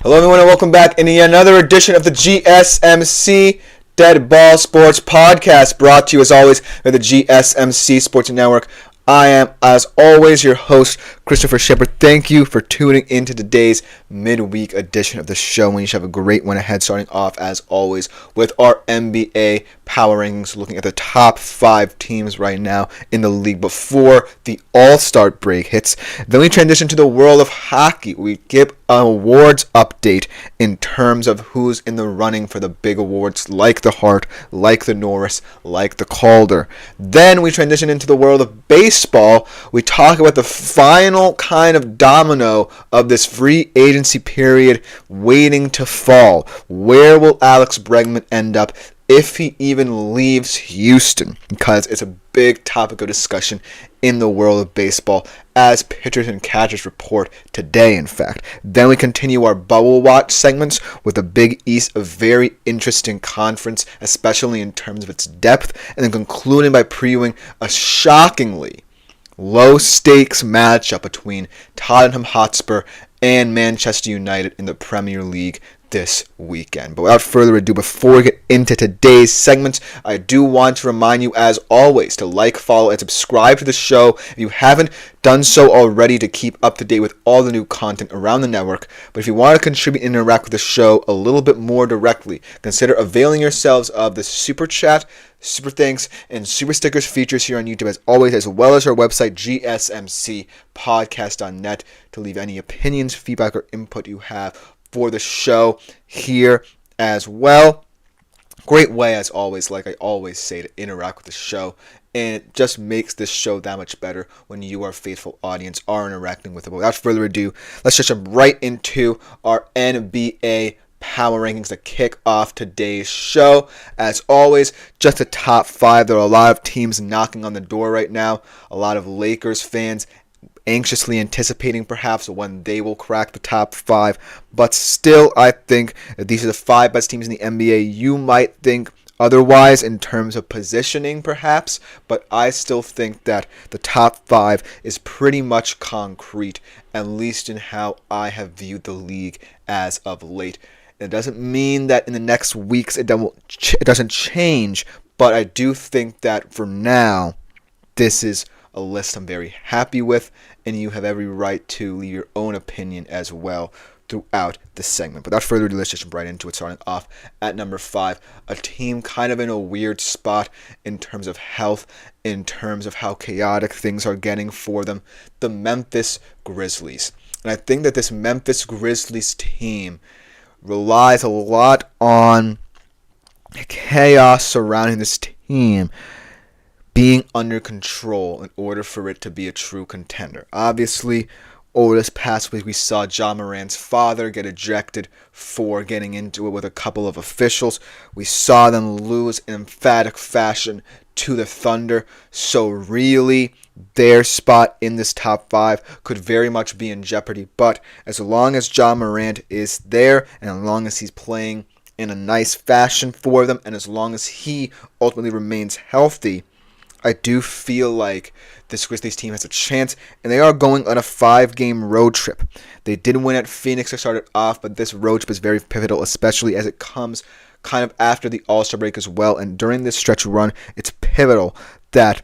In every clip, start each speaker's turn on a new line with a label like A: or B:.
A: Hello everyone and welcome back in yet another edition of the GSMC Dead Ball Sports Podcast, brought to you as always by the GSMC Sports Network. I am, as always, your host, Christopher Shepard. Thank you for tuning into today's midweek edition of the show. We should have a great one ahead, starting off, as always, with our NBA power rankings, looking at the top 5 teams right now in the league before the All-Star break hits. Then we transition to the world of hockey. We give an awards update in terms of who's in the running for the big awards, like the Hart, like the Norris, like the Calder. Then we transition into the world of baseball. We talk about the final kind of domino of this free agency period waiting to fall. Where will Alex Bregman end up if he even leaves Houston? Because it's a big topic of discussion in the world of baseball, as pitchers and catchers report today, in fact. Then we continue our Bubble Watch segments with the Big East, a very interesting conference, especially in terms of its depth, and then concluding by previewing a shockingly low-stakes matchup between Tottenham Hotspur and Manchester United in the Premier League this weekend. But without further ado, before we get into today's segments, I do want to remind you, as always, to like, follow, and subscribe to the show if you haven't done so already, to keep up to date with all the new content around the network. But if you want to contribute and interact with the show a little bit more directly, consider availing yourselves of the Super Chat, Super Thanks, and Super Stickers features here on YouTube, as always, as well as our website, gsmcspodcast.net, to leave any opinions, feedback, or input you have for the show here as well. Great way, as always, like I always say, to interact with the show, and it just makes this show that much better when you, our faithful audience, are interacting with it. But without further ado, let's just jump right into our NBA power rankings to kick off today's show. As always, just the top 5. There are a lot of teams knocking on the door right now. A lot of Lakers fans anxiously anticipating perhaps when they will crack the top 5. But still, I think that these are the 5 best teams in the NBA. You might think otherwise in terms of positioning perhaps, but I still think that the top 5 is pretty much concrete, at least in how I have viewed the league as of late. It doesn't mean that in the next weeks it doesn't change, but I do think that for now, this is a list I'm very happy with, and you have every right to leave your own opinion as well throughout the segment. But without further ado, let's just jump right into it, starting off at number 5. A team kind of in a weird spot in terms of health, in terms of how chaotic things are getting for them, the Memphis Grizzlies. And I think that this Memphis Grizzlies team relies a lot on chaos surrounding this team being under control in order for it to be a true contender. Obviously, over this past week, we saw Ja Morant's father get ejected for getting into it with a couple of officials. We saw them lose in emphatic fashion to the Thunder. So really, their spot in this top 5 could very much be in jeopardy. But as long as Ja Morant is there, and as long as he's playing in a nice fashion for them, and as long as he ultimately remains healthy, I do feel like this Grizzlies team has a chance, and they are going on a 5-game road trip. They did win at Phoenix to start it off, but this road trip is very pivotal, especially as it comes kind of after the All-Star break as well. And during this stretch run, it's pivotal that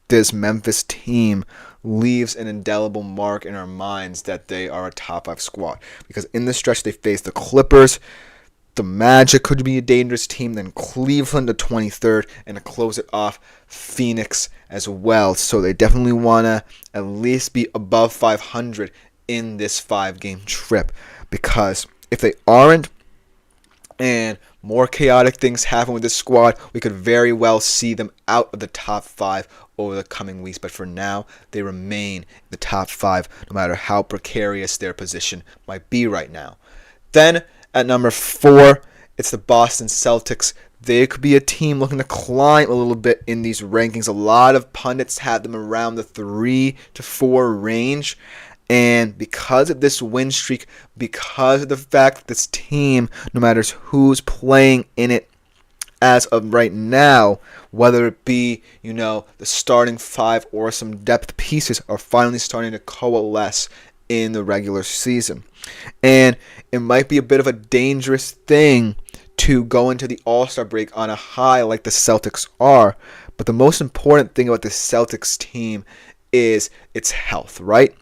A: this Memphis team leaves an indelible mark in our minds that they are a top 5 squad. Because in this stretch, they face the Clippers, the Magic could be a dangerous team, then Cleveland the 23rd, and to close it off, Phoenix as well. So they definitely want to at least be above 500 in this 5-game trip, because if they aren't, and more chaotic things happen with this squad, we could very well see them out of the top 5 over the coming weeks. But for now, they remain in the top 5, no matter how precarious their position might be right now. Then, at number 4, it's the Boston Celtics. They could be a team looking to climb a little bit in these rankings. A lot of pundits had them around the 3 to 4 range. And because of this win streak, because of the fact that this team, no matter who's playing in it as of right now, whether it be, the starting 5 or some depth pieces, are finally starting to coalesce in the regular season. And it might be a bit of a dangerous thing to go into the All-Star break on a high like the Celtics are. But the most important thing about the Celtics team is its health, right?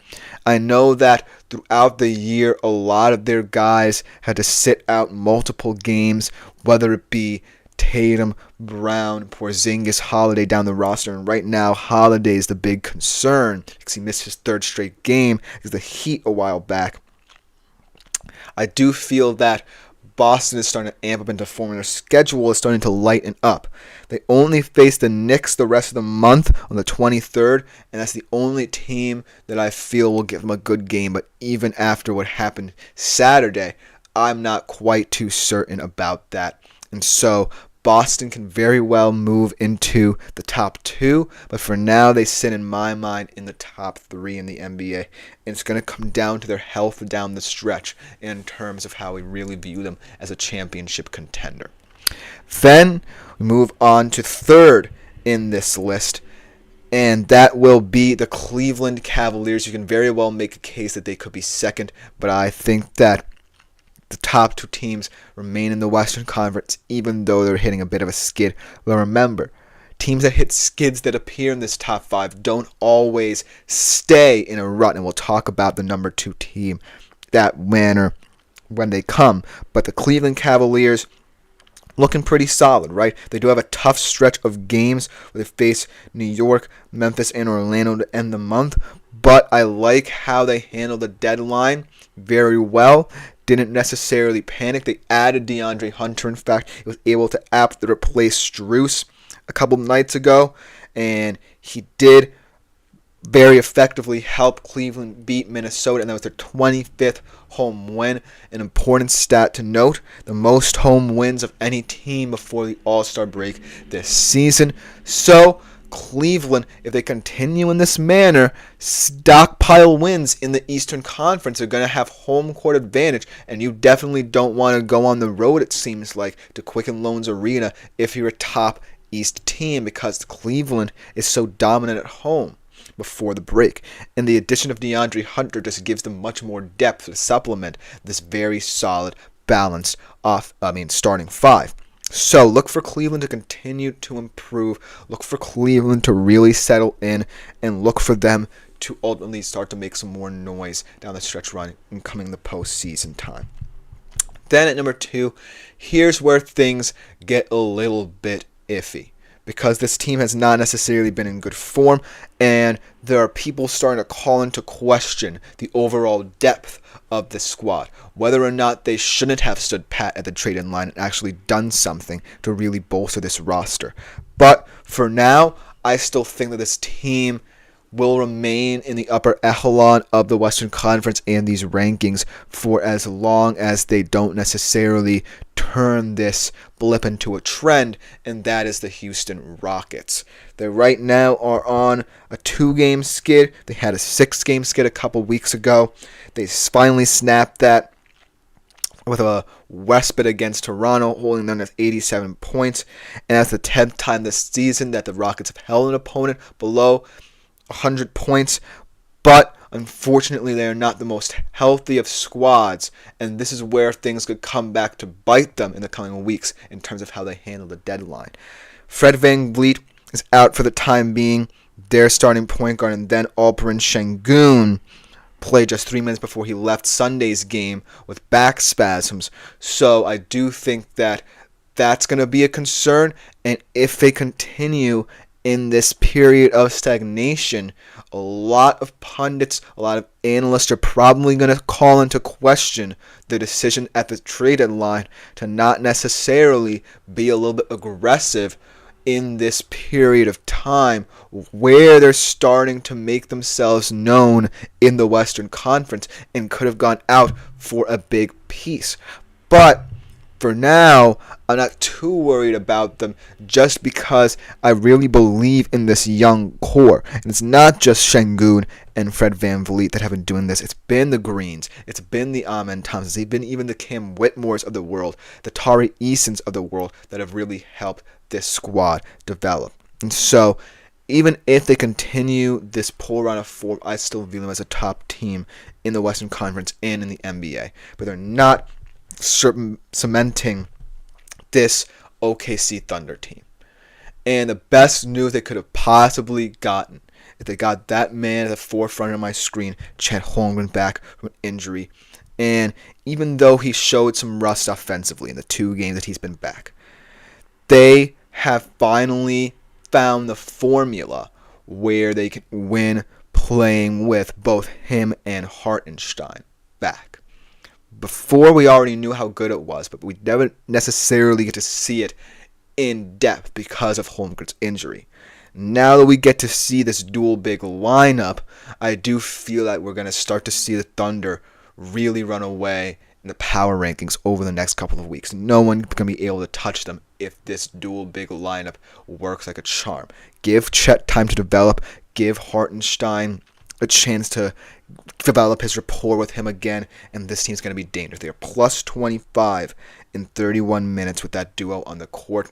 A: I know that throughout the year, a lot of their guys had to sit out multiple games, whether it be Tatum, Brown, Porzingis, Holiday down the roster. And right now, Holiday is the big concern because he missed his third straight game because the Heat a while back. I do feel that Boston is starting to amp up into form, and their schedule is starting to lighten up. They only face the Knicks the rest of the month on the 23rd, and that's the only team that I feel will give them a good game. But even after what happened Saturday, I'm not quite too certain about that. And so Boston can very well move into the top 2, but for now they sit in my mind in the top 3 in the NBA. And it's going to come down to their health down the stretch in terms of how we really view them as a championship contender. Then we move on to 3rd in this list, and that will be the Cleveland Cavaliers. You can very well make a case that they could be 2nd, but I think that the top 2 teams remain in the Western Conference, even though they're hitting a bit of a skid. But remember, teams that hit skids that appear in this top 5 don't always stay in a rut, and we'll talk about the number 2 team that manner when they come. But the Cleveland Cavaliers looking pretty solid, right? They do have a tough stretch of games where they face New York, Memphis, and Orlando to end the month, but I like how they handle the deadline very well. Didn't necessarily panic. They added DeAndre Hunter. In fact, he was able to aptly replace Strus a couple nights ago, and he did very effectively help Cleveland beat Minnesota, and that was their 25th home win. An important stat to note, the most home wins of any team before the All-Star break this season. So Cleveland, if they continue in this manner, stockpile wins in the Eastern Conference. Are going to have home court advantage, and you definitely don't want to go on the road, it seems like, to Quicken Loans Arena if you're a top East team, because Cleveland is so dominant at home before the break. And the addition of DeAndre Hunter just gives them much more depth to supplement this very solid, balanced starting 5. So look for Cleveland to continue to improve. Look for Cleveland to really settle in, and look for them to ultimately start to make some more noise down the stretch run and coming the postseason time. Then at number 2, here's where things get a little bit iffy, because this team has not necessarily been in good form, and there are people starting to call into question the overall depth of this squad, whether or not they shouldn't have stood pat at the trade-in line and actually done something to really bolster this roster. But for now, I still think that this team will remain in the upper echelon of the Western Conference and these rankings for as long as they don't necessarily turn this blip into a trend, and that is the Houston Rockets. They right now are on a 2-game skid. They had a 6-game skid a couple weeks ago. They finally snapped that with a respite against Toronto, holding them to 87 points. And that's the 10th time this season that the Rockets have held an opponent below 100 points. But unfortunately, they are not the most healthy of squads, and this is where things could come back to bite them in the coming weeks in terms of how they handle the deadline. Fred VanVleet is out for the time being, their starting point guard, and then Alperen Sengun played just 3 minutes before he left Sunday's game with back spasms. So I do think that that's going to be a concern, and if they continue in this period of stagnation, a lot of pundits, a lot of analysts are probably going to call into question the decision at the trade deadline to not necessarily be a little bit aggressive in this period of time where they're starting to make themselves known in the Western Conference and could have gone out for a big piece. But for now, I'm not too worried about them just because I really believe in this young core. And it's not just Sengun and Fred VanVleet that have been doing this. It's been the Greens. It's been the Amen Thompsons. They've been even the Cam Whitmores of the world, the Tari Easons of the world that have really helped this squad develop. And so even if they continue this poor run of form, I still view them as a top team in the Western Conference and in the NBA. But they're not cementing this OKC Thunder team. And the best news they could have possibly gotten, if they got that man at the forefront of my screen, Chet Holmgren, back from an injury. And even though he showed some rust offensively in the 2 games that he's been back, they have finally found the formula where they can win playing with both him and Hartenstein back. Before, we already knew how good it was, but we never necessarily get to see it in depth because of Holmgren's injury. Now that we get to see this dual big lineup, I do feel that we're going to start to see the Thunder really run away in the power rankings over the next couple of weeks. No one can be able to touch them if this dual big lineup works like a charm. Give Chet time to develop. Give Hartenstein a chance to develop his rapport with him again, and this team's going to be dangerous. They are plus 25 in 31 minutes with that duo on the court.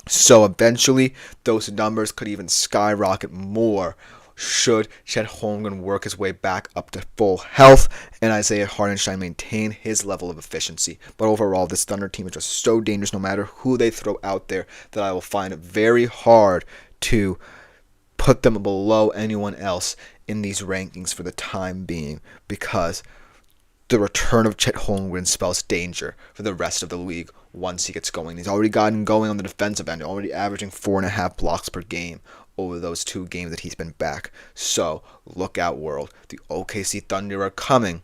A: So eventually, those numbers could even skyrocket more should Chet Holmgren work his way back up to full health and Isaiah Hartenstein maintain his level of efficiency. But overall, this Thunder team is just so dangerous no matter who they throw out there that I will find it very hard to put them below anyone else in these rankings for the time being, because the return of Chet Holmgren spells danger for the rest of the league once he gets going. He's already gotten going on the defensive end, already averaging 4.5 blocks per game over those 2 games that he's been back. So, look out, world. The OKC Thunder are coming,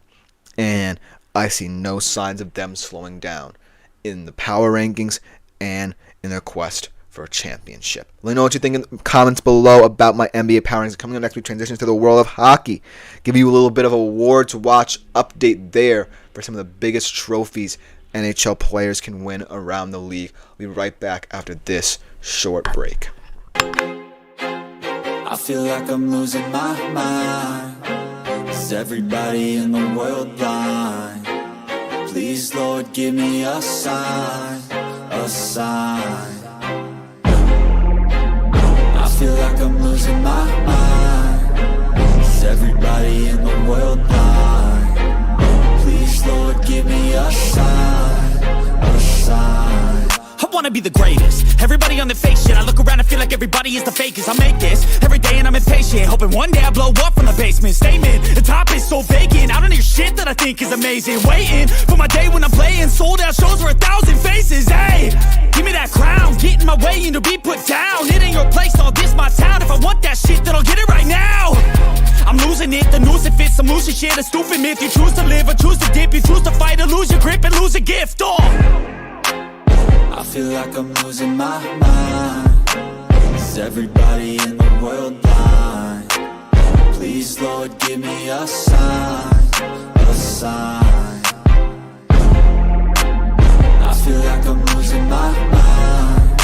A: and I see no signs of them slowing down in the power rankings and in their quest for a championship. Let me know what you think in the comments below about my NBA power rankings. Coming up next, we transition to the world of hockey. Give you a little bit of awards watch update there for some of the biggest trophies NHL players can win around the league. We'll be right back after this short break.
B: I feel like I'm losing my mind. Is everybody in the world blind? Please, Lord, give me a sign, a sign. I feel like I'm losing my mind. Is everybody in the world blind? Please, Lord, give me a sign, a sign.
C: I wanna be the greatest. Everybody on the fake shit. I look around and feel like everybody is the fakest. I make this every day and I'm impatient, hoping one day I blow up from the basement. Statement, the top is so vacant. I don't hear shit that I think is amazing. Waiting for my day when I'm playing sold out shows for 1,000 faces. Hey, give me that crown, get in my way and to be put down. It ain't your place, all this my town. If I want that shit, then I'll get it right now. I'm losing it, the noose it fits. I'm losing shit, a stupid myth. You choose to live or choose to dip. You choose to fight or lose your grip and lose a gift.
B: I feel like I'm losing my mind. Is everybody in the world blind? Please, Lord, give me a sign, a sign. I feel like I'm losing my mind.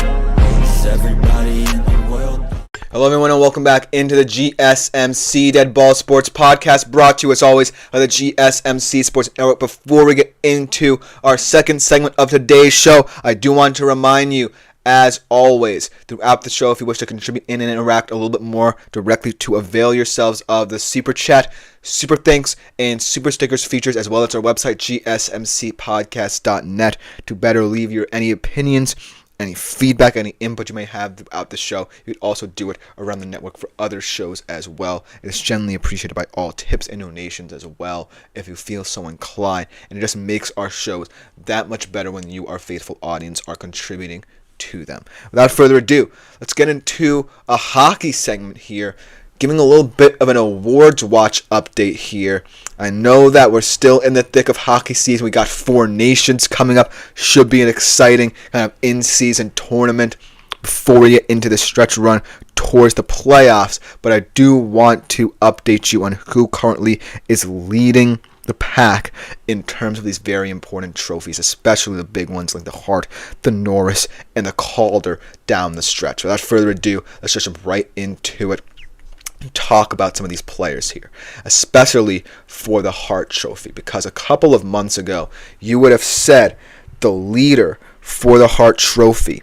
B: Is everybody in the world blind?
A: Hello everyone and welcome back into the GSMC Dead Ball Sports Podcast, brought to you as always by the GSMC Sports Network. Before we get into our second segment of today's show, I do want to remind you, as always, throughout the show, if you wish to contribute in and interact a little bit more directly, to avail yourselves of the Super Chat, Super Thanks, and Super Stickers features, as well as our website, gsmcspodcast.net, to better leave your any opinions, any feedback, any input you may have throughout the show. You could also do it around the network for other shows as well. It is generally appreciated by all tips and donations as well, if you feel so inclined. And it just makes our shows that much better when you, our faithful audience, are contributing to them. Without further ado, let's get into a hockey segment here, giving a little bit of an awards watch update here. I know that we're still in the thick of hockey season. We got 4 Nations coming up. Should be an exciting kind of in-season tournament before we get into the stretch run towards the playoffs. But I do want to update you on who currently is leading the pack in terms of these very important trophies, especially the big ones like the Hart, the Norris, and the Calder down the stretch. Without further ado, let's just jump right into it. Talk about some of these players here, especially for the Hart Trophy, because a couple of months ago you would have said the leader for the Hart Trophy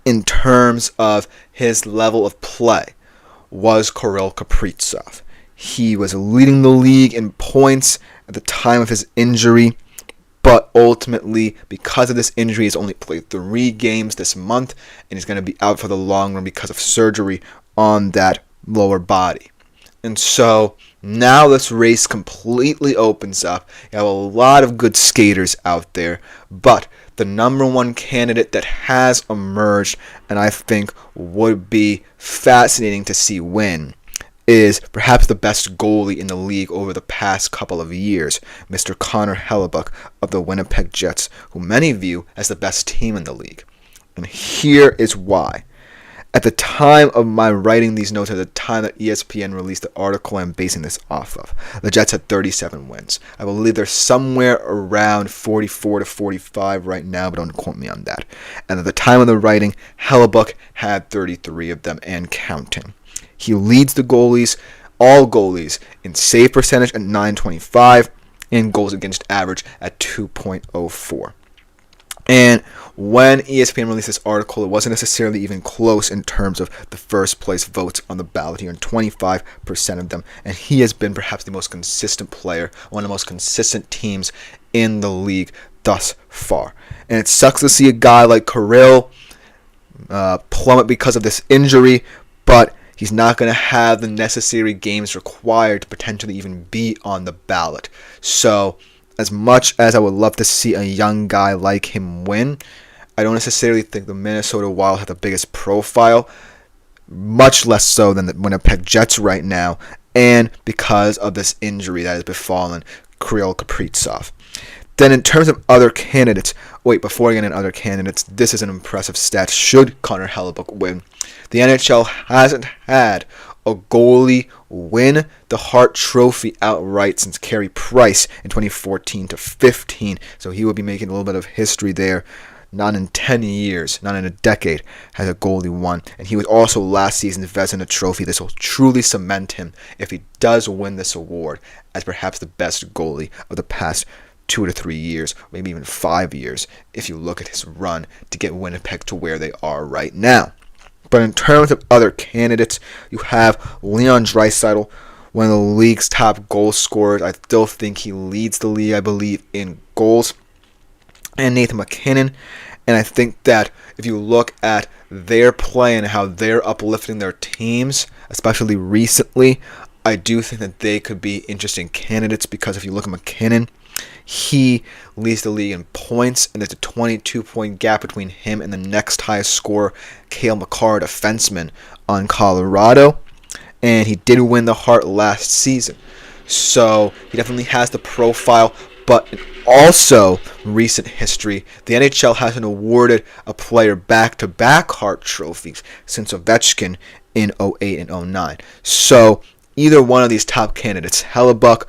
A: in terms of his level of play was Kirill Kaprizov. He was leading the league in points at the time of his injury, but ultimately, because of this injury, he's only played 3 games this month, and he's going to be out for the long run because of surgery on that lower body. And so now this race completely opens up. You have a lot of good skaters out there, but the number one candidate that has emerged, and I think would be fascinating to see win, is perhaps the best goalie in the league over the past couple of years, Mr. Connor Hellebuyck of the Winnipeg Jets, who many view as the best team in the league. And here is why. At the time of my writing these notes, at the time that ESPN released the article I'm basing this off of, the Jets had 37 wins. I believe they're somewhere around 44 to 45 right now, but don't quote me on that. And at the time of the writing, Hellebuyck had 33 of them and counting. He leads the goalies, all goalies, in save percentage at .925 and goals against average at 2.04. And when ESPN released this article, it wasn't necessarily even close in terms of the first place votes on the ballot. He earned 25% of them, and he has been perhaps the most consistent player, one of the most consistent teams in the league thus far. And it sucks to see a guy like Kirill plummet because of this injury, but he's not going to have the necessary games required to potentially even be on the ballot. So, as much as I would love to see a young guy like him win, I don't necessarily think the Minnesota Wild have the biggest profile, much less so than the Winnipeg Jets right now, and because of this injury that has befallen Kirill Kaprizov. Then in terms of other candidates, before I get into other candidates, this is an impressive stat. Should Connor Hellebuyck win, the NHL hasn't had a goalie win the Hart Trophy outright since Carey Price in 2014 to 15. So he will be making a little bit of history there. Not in 10 years, not in a decade, has a goalie won. And he was also last season's Vezina trophy. This will truly cement him, if he does win this award, as perhaps the best goalie of the past 2 to 3 years, maybe even 5 years, if you look at his run to get Winnipeg to where they are right now. But in terms of other candidates, you have Leon Draisaitl, one of the league's top goal scorers. I still think he leads the league, I believe, in goals. And Nathan MacKinnon. And I think that if you look at their play and how they're uplifting their teams, especially recently, I do think that they could be interesting candidates, because if you look at MacKinnon, he leads the league in points, and there's a 22-point gap between him and the next highest scorer, Cale Makar, defenseman on Colorado. And he did win the Hart last season. So he definitely has the profile. But also, recent history, the NHL hasn't awarded a player back-to-back Hart trophies since Ovechkin in 08 and 09. So either one of these top candidates, Hellebuyck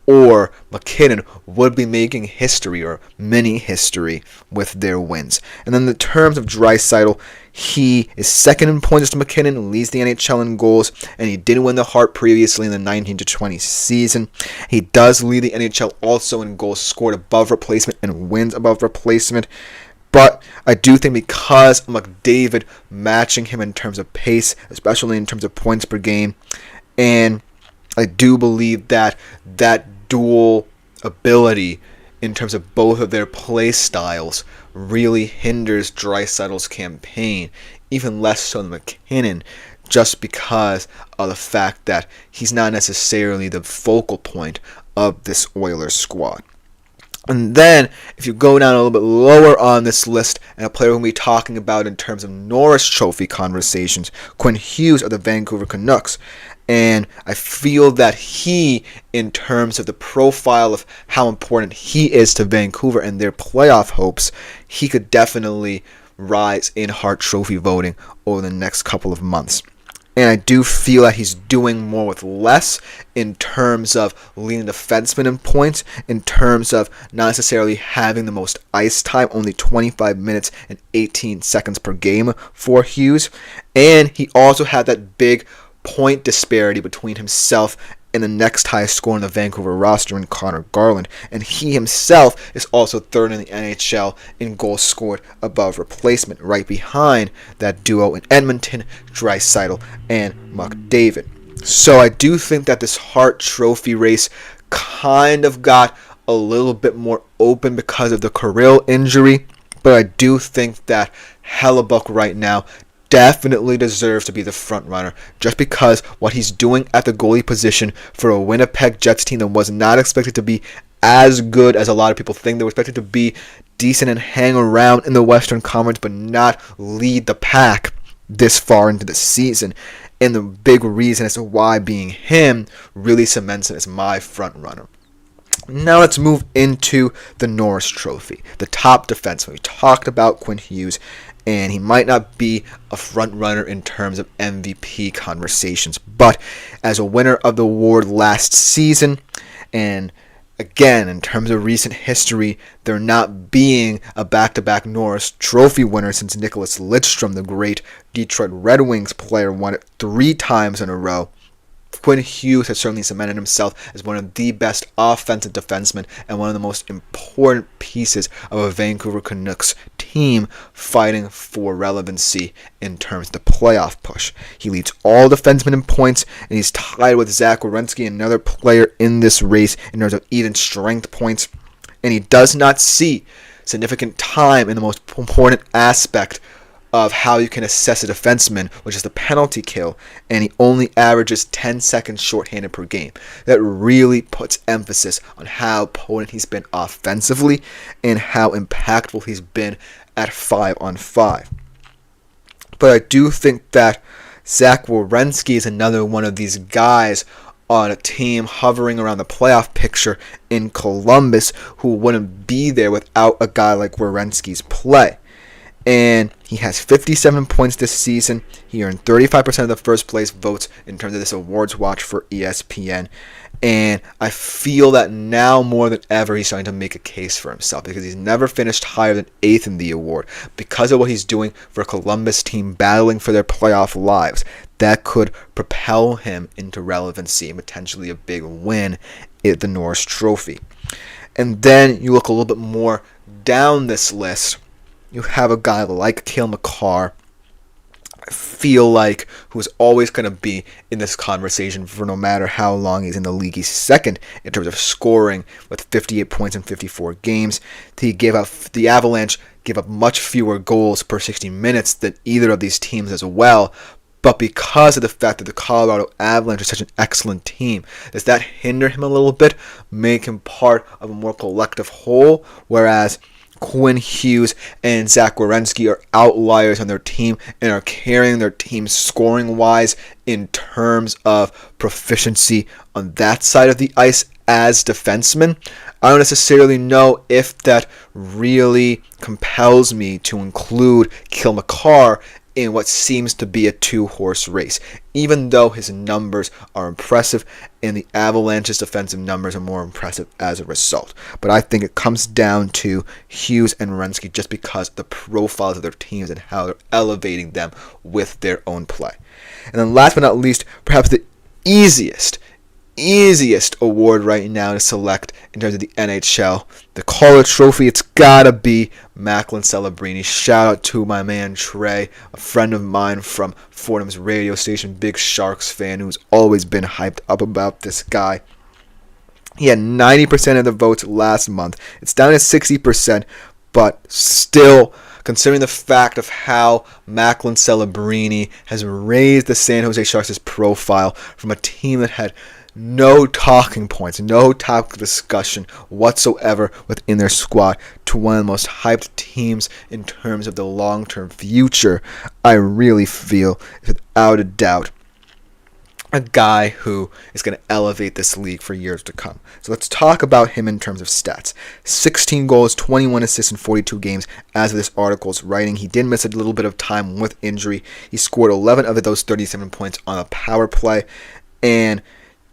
A: or MacKinnon, would be making history or mini history with their wins. And then in terms of Draisaitl, he is second in points to MacKinnon, leads the NHL in goals, and he did win the Hart previously in the 19-20 season. He does lead the NHL also in goals scored above replacement and wins above replacement. But I do think because of McDavid matching him in terms of pace, especially in terms of points per game, and I do believe that that dual ability in terms of both of their play styles really hinders Draisaitl's campaign, even less so than MacKinnon, just because of the fact that he's not necessarily the focal point of this Oilers squad. And then, if you go down a little bit lower on this list, and a player we're going to be talking about in terms of Norris Trophy conversations, Quinn Hughes of the Vancouver Canucks. And I feel that he, in terms of the profile of how important he is to Vancouver and their playoff hopes, he could definitely rise in Hart Trophy voting over the next couple of months. And I do feel that he's doing more with less in terms of leading defensemen in points, in terms of not necessarily having the most ice time, only 25 minutes and 18 seconds per game for Hughes. And he also had that big point disparity between himself and the next highest scorer on the Vancouver roster in Connor Garland. And he himself is also third in the NHL in goals scored above replacement, right behind that duo in Edmonton, Draisaitl and McDavid. So I do think that this Hart Trophy race kind of got a little bit more open because of the Kirill injury, but I do think that Hellebuyck right now definitely deserves to be the front runner just because what he's doing at the goalie position for a Winnipeg Jets team that was not expected to be as good as a lot of people think. They were expected to be decent and hang around in the Western Conference but not lead the pack this far into the season. And the big reason as to why being him really cements it as my front runner. Now let's move into the Norris Trophy, the top defenseman. We talked about Quinn Hughes, and he might not be a front runner in terms of MVP conversations, but as a winner of the award last season, and again, in terms of recent history, there not being a back-to-back Norris Trophy winner since Nicholas Lidstrom, the great Detroit Red Wings player, won it 3 times in a row. Quinn Hughes has certainly cemented himself as one of the best offensive defensemen and one of the most important pieces of a Vancouver Canucks team fighting for relevancy in terms of the playoff push. He leads all defensemen in points, and he's tied with Zach Werenski, another player in this race in terms of even strength points, and he does not see significant time in the most important aspect of how you can assess a defenseman, which is the penalty kill, and he only averages 10 seconds shorthanded per game. That really puts emphasis on how potent he's been offensively and how impactful he's been at 5-on-5. But I do think that Zach Werenski is another one of these guys on a team hovering around the playoff picture in Columbus who wouldn't be there without a guy like Werenski's play. And he has 57 points this season. He earned 35% of the first place votes in terms of this awards watch for ESPN. And I feel that now more than ever he's starting to make a case for himself because he's never finished higher than 8th in the award because of what he's doing for a Columbus team battling for their playoff lives. That could propel him into relevancy and potentially a big win at the Norris Trophy. And then you look a little bit more down this list. You have a guy like Cale Makar, I feel like, who's always going to be in this conversation for no matter how long he's in the league. He's second in terms of scoring with 58 points in 54 games. The Avalanche gave up much fewer goals per 60 minutes than either of these teams as well. But because of the fact that the Colorado Avalanche is such an excellent team, does that hinder him a little bit, make him part of a more collective whole, whereas Quinn Hughes and Zach Werenski are outliers on their team and are carrying their team scoring-wise in terms of proficiency on that side of the ice as defensemen. I don't necessarily know if that really compels me to include Cale Makar in what seems to be a 2-horse race, even though his numbers are impressive and the Avalanche's defensive numbers are more impressive as a result. But I think it comes down to Hughes and Werenski just because of the profiles of their teams and how they're elevating them with their own play. And then last but not least, perhaps the easiest award right now to select in terms of the NHL, the Calder Trophy. It's gotta be Macklin Celebrini. Shout out to my man Trey, a friend of mine from Fordham's radio station, big Sharks fan who's always been hyped up about this guy. He had 90% of the votes last month. It's down to 60%, but still, considering the fact of how Macklin Celebrini has raised the San Jose Sharks' profile from a team that had no talking points, no topic of discussion whatsoever within their squad to one of the most hyped teams in terms of the long-term future, I really feel, without a doubt, a guy who is going to elevate this league for years to come. So let's talk about him in terms of stats. 16 goals, 21 assists in 42 games as of this article's writing. He did miss a little bit of time with injury. He scored 11 of those 37 points on a power play, and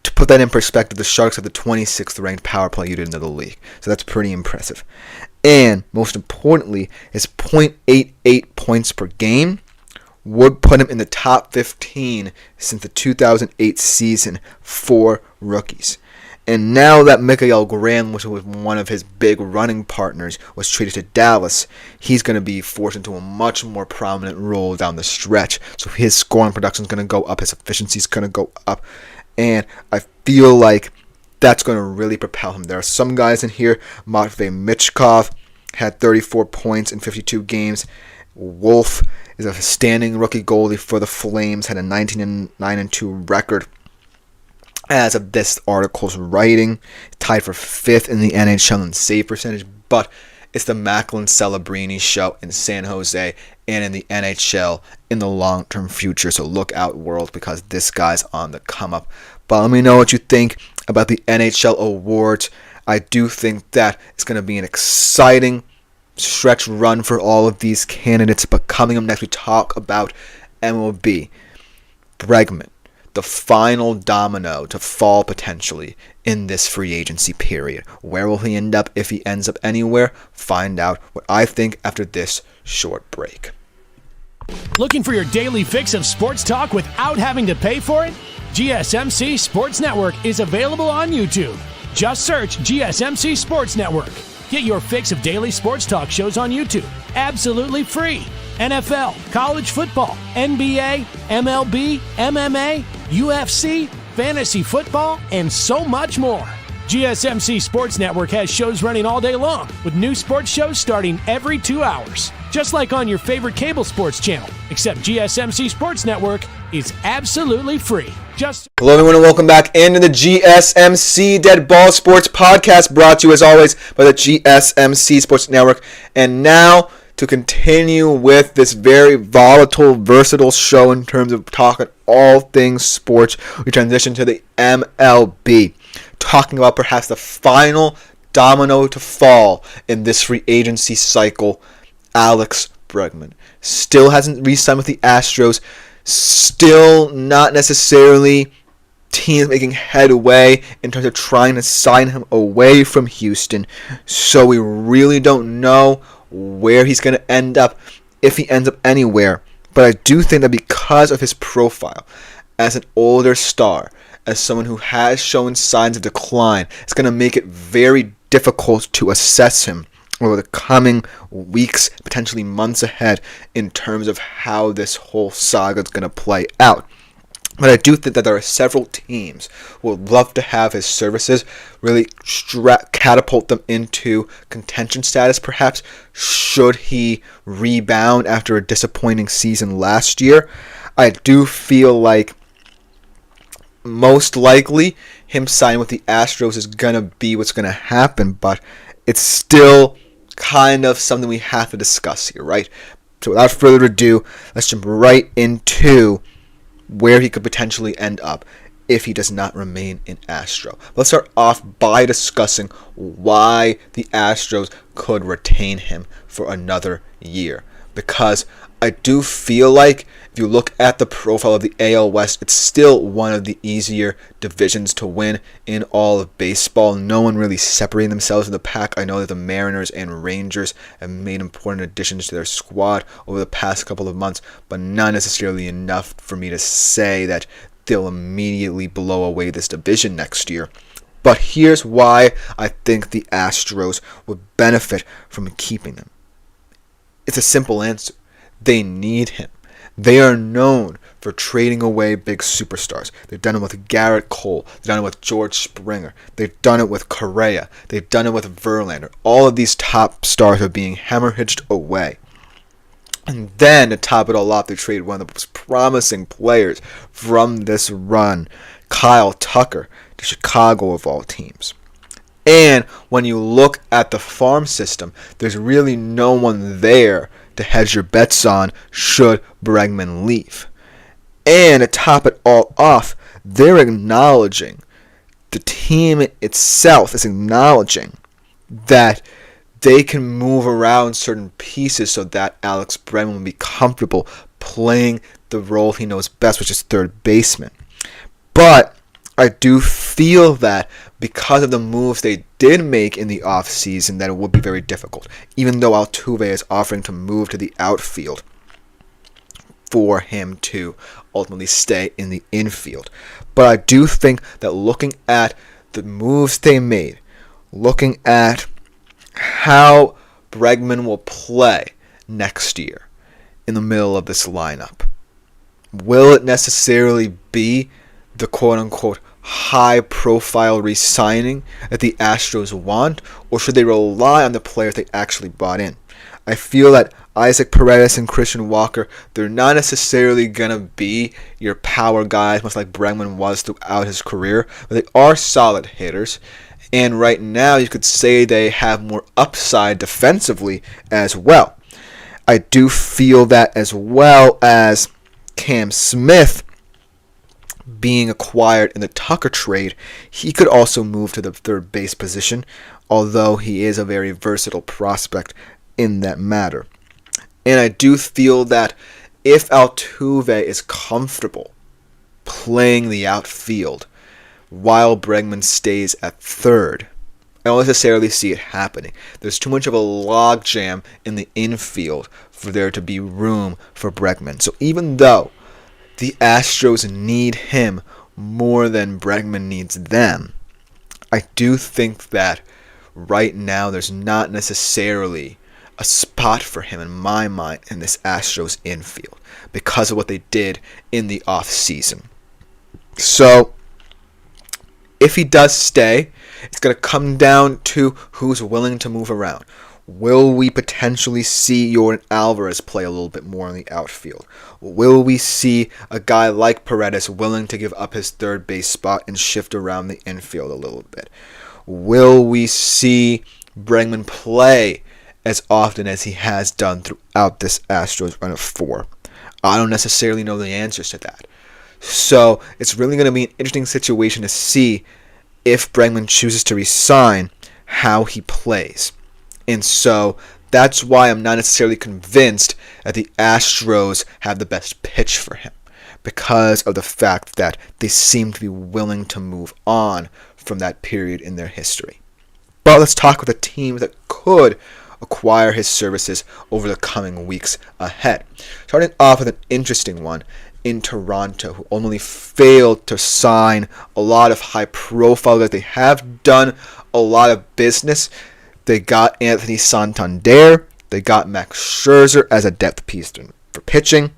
A: to put that in perspective, the Sharks have the 26th ranked power play unit in the league. So that's pretty impressive. And most importantly, his .88 points per game would put him in the top 15 since the 2008 season for rookies. And now that Mikael Granlund, which was one of his big running partners, was traded to Dallas, he's going to be forced into a much more prominent role down the stretch. So his scoring production is going to go up, his efficiency is going to go up, and I feel like that's going to really propel him. There are some guys in here. Matvei Michkov had 34 points in 52 games. Wolf is a standing rookie goalie for the Flames, had a 19-9-2 record. As of this article's writing, tied for 5th in the NHL in save percentage, but it's the Macklin Celebrini show in San Jose and in the NHL in the long-term future. So look out, world, because this guy's on the come-up. But let me know what you think about the NHL Awards. I do think that it's going to be an exciting stretch run for all of these candidates. But coming up next, we talk about MLB. Bregman, the final domino to fall potentially in this free agency period. Where will he end up if he ends up anywhere? Find out what I think after this short break.
D: Looking for your daily fix of sports talk without having to pay for it? GSMC Sports Network is available on YouTube. Just search GSMC Sports Network. Get your fix of daily sports talk shows on YouTube, absolutely free. NFL, college football, NBA, MLB, MMA, UFC, fantasy football, and so much more. GSMC Sports Network has shows running all day long, with new sports shows starting every 2 hours. Just like on your favorite cable sports channel, except GSMC Sports Network is absolutely free.
A: Hello everyone and welcome back into the GSMC Dead Ball Sports Podcast, brought to you as always by the GSMC Sports Network. And now, to continue with this very volatile, versatile show in terms of talking all things sports, we transition to the MLB, talking about perhaps the final domino to fall in this free agency cycle. Alex Bregman still hasn't re-signed with the Astros, still not necessarily teams making headway in terms of trying to sign him away from Houston, so we really don't know where he's going to end up, if he ends up anywhere. But I do think that because of his profile as an older star, as someone who has shown signs of decline, it's going to make it very difficult to assess him over the coming weeks, potentially months ahead, in terms of how this whole saga is going to play out. But I do think that there are several teams who would love to have his services, really catapult them into contention status, perhaps, should he rebound after a disappointing season last year. I do feel like most likely him signing with the Astros is going to be what's going to happen, but it's still kind of something we have to discuss here, right? So without further ado, let's jump right into where he could potentially end up if he does not remain in Astro. Let's start off by discussing why the Astros could retain him for another year. Because I do feel like if you look at the profile of the AL West, it's still one of the easier divisions to win in all of baseball. No one really separating themselves in the pack. I know that the Mariners and Rangers have made important additions to their squad over the past couple of months, but not necessarily enough for me to say that they'll immediately blow away this division next year. But here's why I think the Astros would benefit from keeping him. It's a simple answer. They need him. They are known for trading away big superstars. They've done it with Garrett Cole. They've done it with George Springer. They've done it with Correa. They've done it with Verlander. All of these top stars are being hemorrhaged away. And then, to top it all off, they traded one of the most promising players from this run, Kyle Tucker, to Chicago of all teams. And when you look at the farm system, there's really no one there to hedge your bets on should Bregman leave. And to top it all off, they're acknowledging, the team itself is acknowledging that they can move around certain pieces so that Alex Bregman will be comfortable playing the role he knows best, which is third baseman. But I do feel that because of the moves they did make in the offseason, that it would be very difficult. Even though Altuve is offering to move to the outfield, for him to ultimately stay in the infield. But I do think that looking at the moves they made, looking at how Bregman will play next year in the middle of this lineup, will it necessarily be the quote-unquote high-profile re-signing that the Astros want, or should they rely on the players they actually bought in? I feel that Isaac Paredes and Christian Walker, they're not necessarily going to be your power guys, much like Bregman was throughout his career, but they are solid hitters. And right now, you could say they have more upside defensively as well. I do feel that, as well as Cam Smith being acquired in the Tucker trade, he could also move to the third base position, although he is a very versatile prospect in that matter. And I do feel that if Altuve is comfortable playing the outfield while Bregman stays at third, I don't necessarily see it happening. There's too much of a logjam in the infield for there to be room for Bregman. So even though the Astros need him more than Bregman needs them, I do think that right now there's not necessarily a spot for him in my mind in this Astros infield because of what they did in the offseason. So if he does stay, it's going to come down to who's willing to move around. Will we potentially see Yordan Alvarez play a little bit more in the outfield? Will we see a guy like Paredes willing to give up his third base spot and shift around the infield a little bit? Will we see Bregman play as often as he has done throughout this Astros run of 4? I don't necessarily know the answers to that. So it's really going to be an interesting situation to see if Bregman chooses to resign, how he plays. And so that's why I'm not necessarily convinced that the Astros have the best pitch for him, because of the fact that they seem to be willing to move on from that period in their history. But let's talk with a team that could acquire his services over the coming weeks ahead. Starting off with an interesting one in Toronto, who only failed to sign a lot of high profile guys. They have done a lot of business. They got Anthony Santander. They got Max Scherzer as a depth piece for pitching.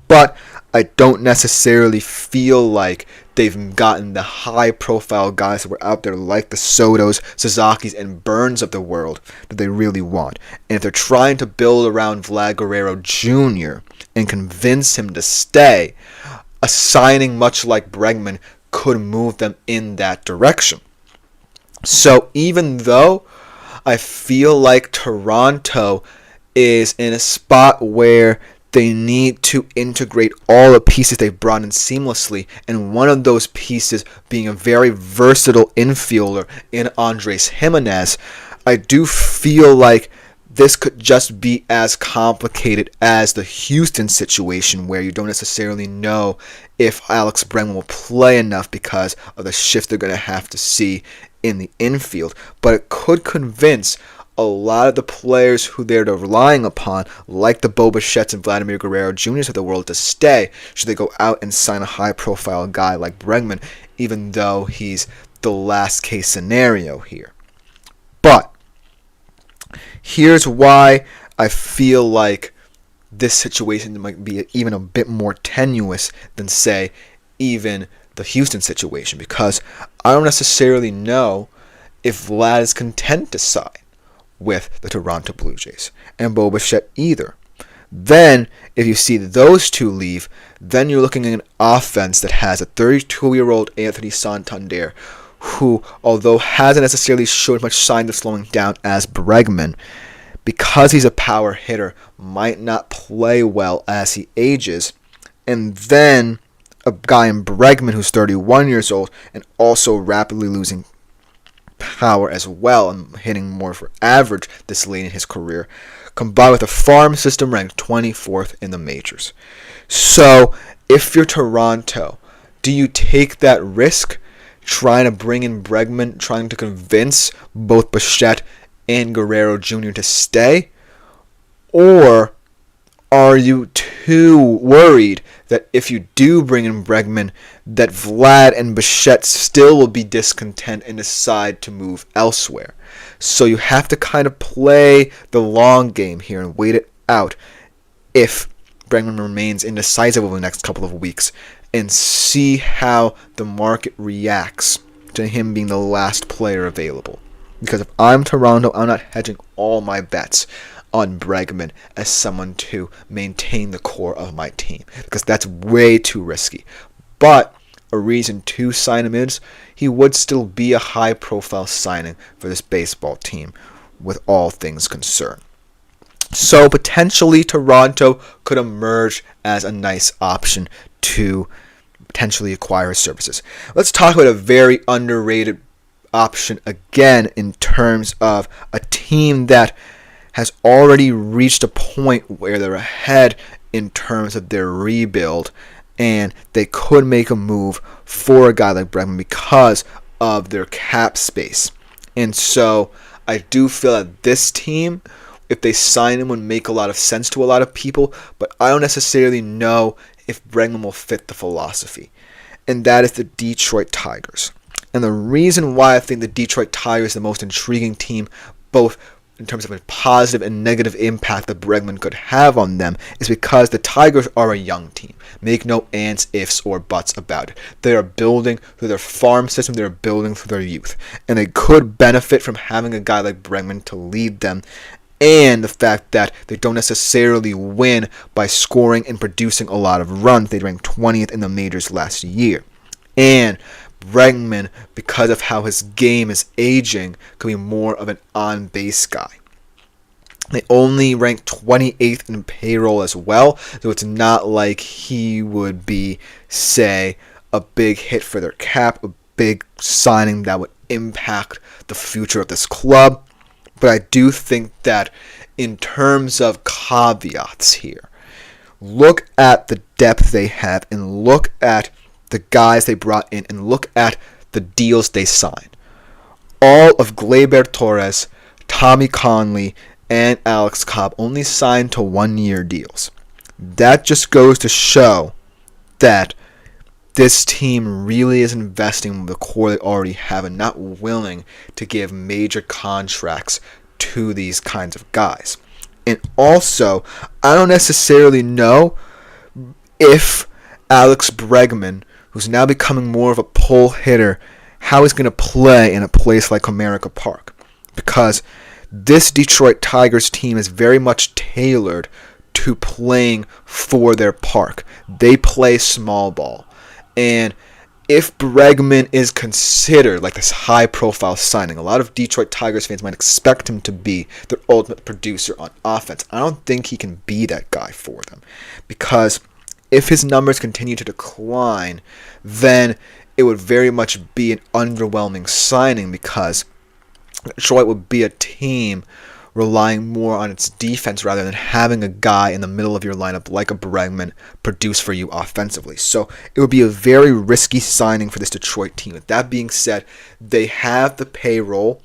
A: But I don't necessarily feel like they've gotten the high-profile guys that were out there like the Sotos, Sasakis, and Burns of the world that they really want. And if they're trying to build around Vlad Guerrero Jr. and convince him to stay, a signing much like Bregman could move them in that direction. So even though I feel like Toronto is in a spot where they need to integrate all the pieces they've brought in seamlessly, and one of those pieces being a very versatile infielder in Andres Jimenez, I do feel like this could just be as complicated as the Houston situation, where you don't necessarily know if Alex Bregman will play enough because of the shift they're going to have to see in the infield. But it could convince a lot of the players who they're relying upon, like the Bo Bichette's and Vladimir Guerrero Jr.'s of the world, to stay should they go out and sign a high-profile guy like Bregman, even though he's the last-case scenario here. But here's why I feel like this situation might be even a bit more tenuous than, say, even the Houston situation, because I don't necessarily know if Vlad is content to sign with the Toronto Blue Jays, and Bo Bichette either. Then, if you see those two leave, then you're looking at an offense that has a 32-year-old Anthony Santander, who, although hasn't necessarily showed much sign of slowing down as Bregman, because he's a power hitter, might not play well as he ages. And then a guy in Bregman who's 31 years old and also rapidly losing power as well and hitting more for average this late in his career, combined with a farm system ranked 24th in the majors. So if you're Toronto, do you take that risk trying to bring in Bregman, trying to convince both Bichette and Guerrero Jr. to stay? Or are you too worried that if you do bring in Bregman, that Vlad and Bichette still will be discontent and decide to move elsewhere? So you have to kind of play the long game here and wait it out if Bregman remains indecisive over the next couple of weeks and see how the market reacts to him being the last player available. Because if I'm Toronto, I'm not hedging all my bets on Bregman as someone to maintain the core of my team, because that's way too risky. But a reason to sign him is he would still be a high-profile signing for this baseball team, with all things concerned. So potentially Toronto could emerge as a nice option to potentially acquire his services. Let's talk about a very underrated option again in terms of a team that has already reached a point where they're ahead in terms of their rebuild, and they could make a move for a guy like Bregman because of their cap space. And so I do feel that this team, if they sign him, would make a lot of sense to a lot of people, but I don't necessarily know if Bregman will fit the philosophy. And that is the Detroit Tigers. And the reason why I think the Detroit Tigers is the most intriguing team, both in terms of a positive and negative impact that Bregman could have on them, is because the Tigers are a young team. Make no ands, ifs, or buts about it. They are building through their farm system, they are building through their youth. And they could benefit from having a guy like Bregman to lead them, and the fact that they don't necessarily win by scoring and producing a lot of runs. They ranked 20th in the majors last year. And Bregman, because of how his game is aging, could be more of an on-base guy. They only rank 28th in payroll as well, so it's not like he would be, say, a big hit for their cap, a big signing that would impact the future of this club. But I do think that in terms of caveats here, look at the depth they have and look at the guys they brought in and look at the deals they signed. All of Gleyber Torres, Tommy Conley, and Alex Cobb only signed to 1-year deals. That just goes to show that this team really is investing in the core they already have and not willing to give major contracts to these kinds of guys. And also, I don't necessarily know if Alex Bregman, who's now becoming more of a pull hitter, how he's going to play in a place like Comerica Park. Because this Detroit Tigers team is very much tailored to playing for their park. They play small ball. And if Bregman is considered like this high-profile signing, a lot of Detroit Tigers fans might expect him to be their ultimate producer on offense. I don't think he can be that guy for them. Because if his numbers continue to decline, then it would very much be an underwhelming signing, because Detroit would be a team relying more on its defense rather than having a guy in the middle of your lineup like a Bregman produce for you offensively. So it would be a very risky signing for this Detroit team. With that being said, they have the payroll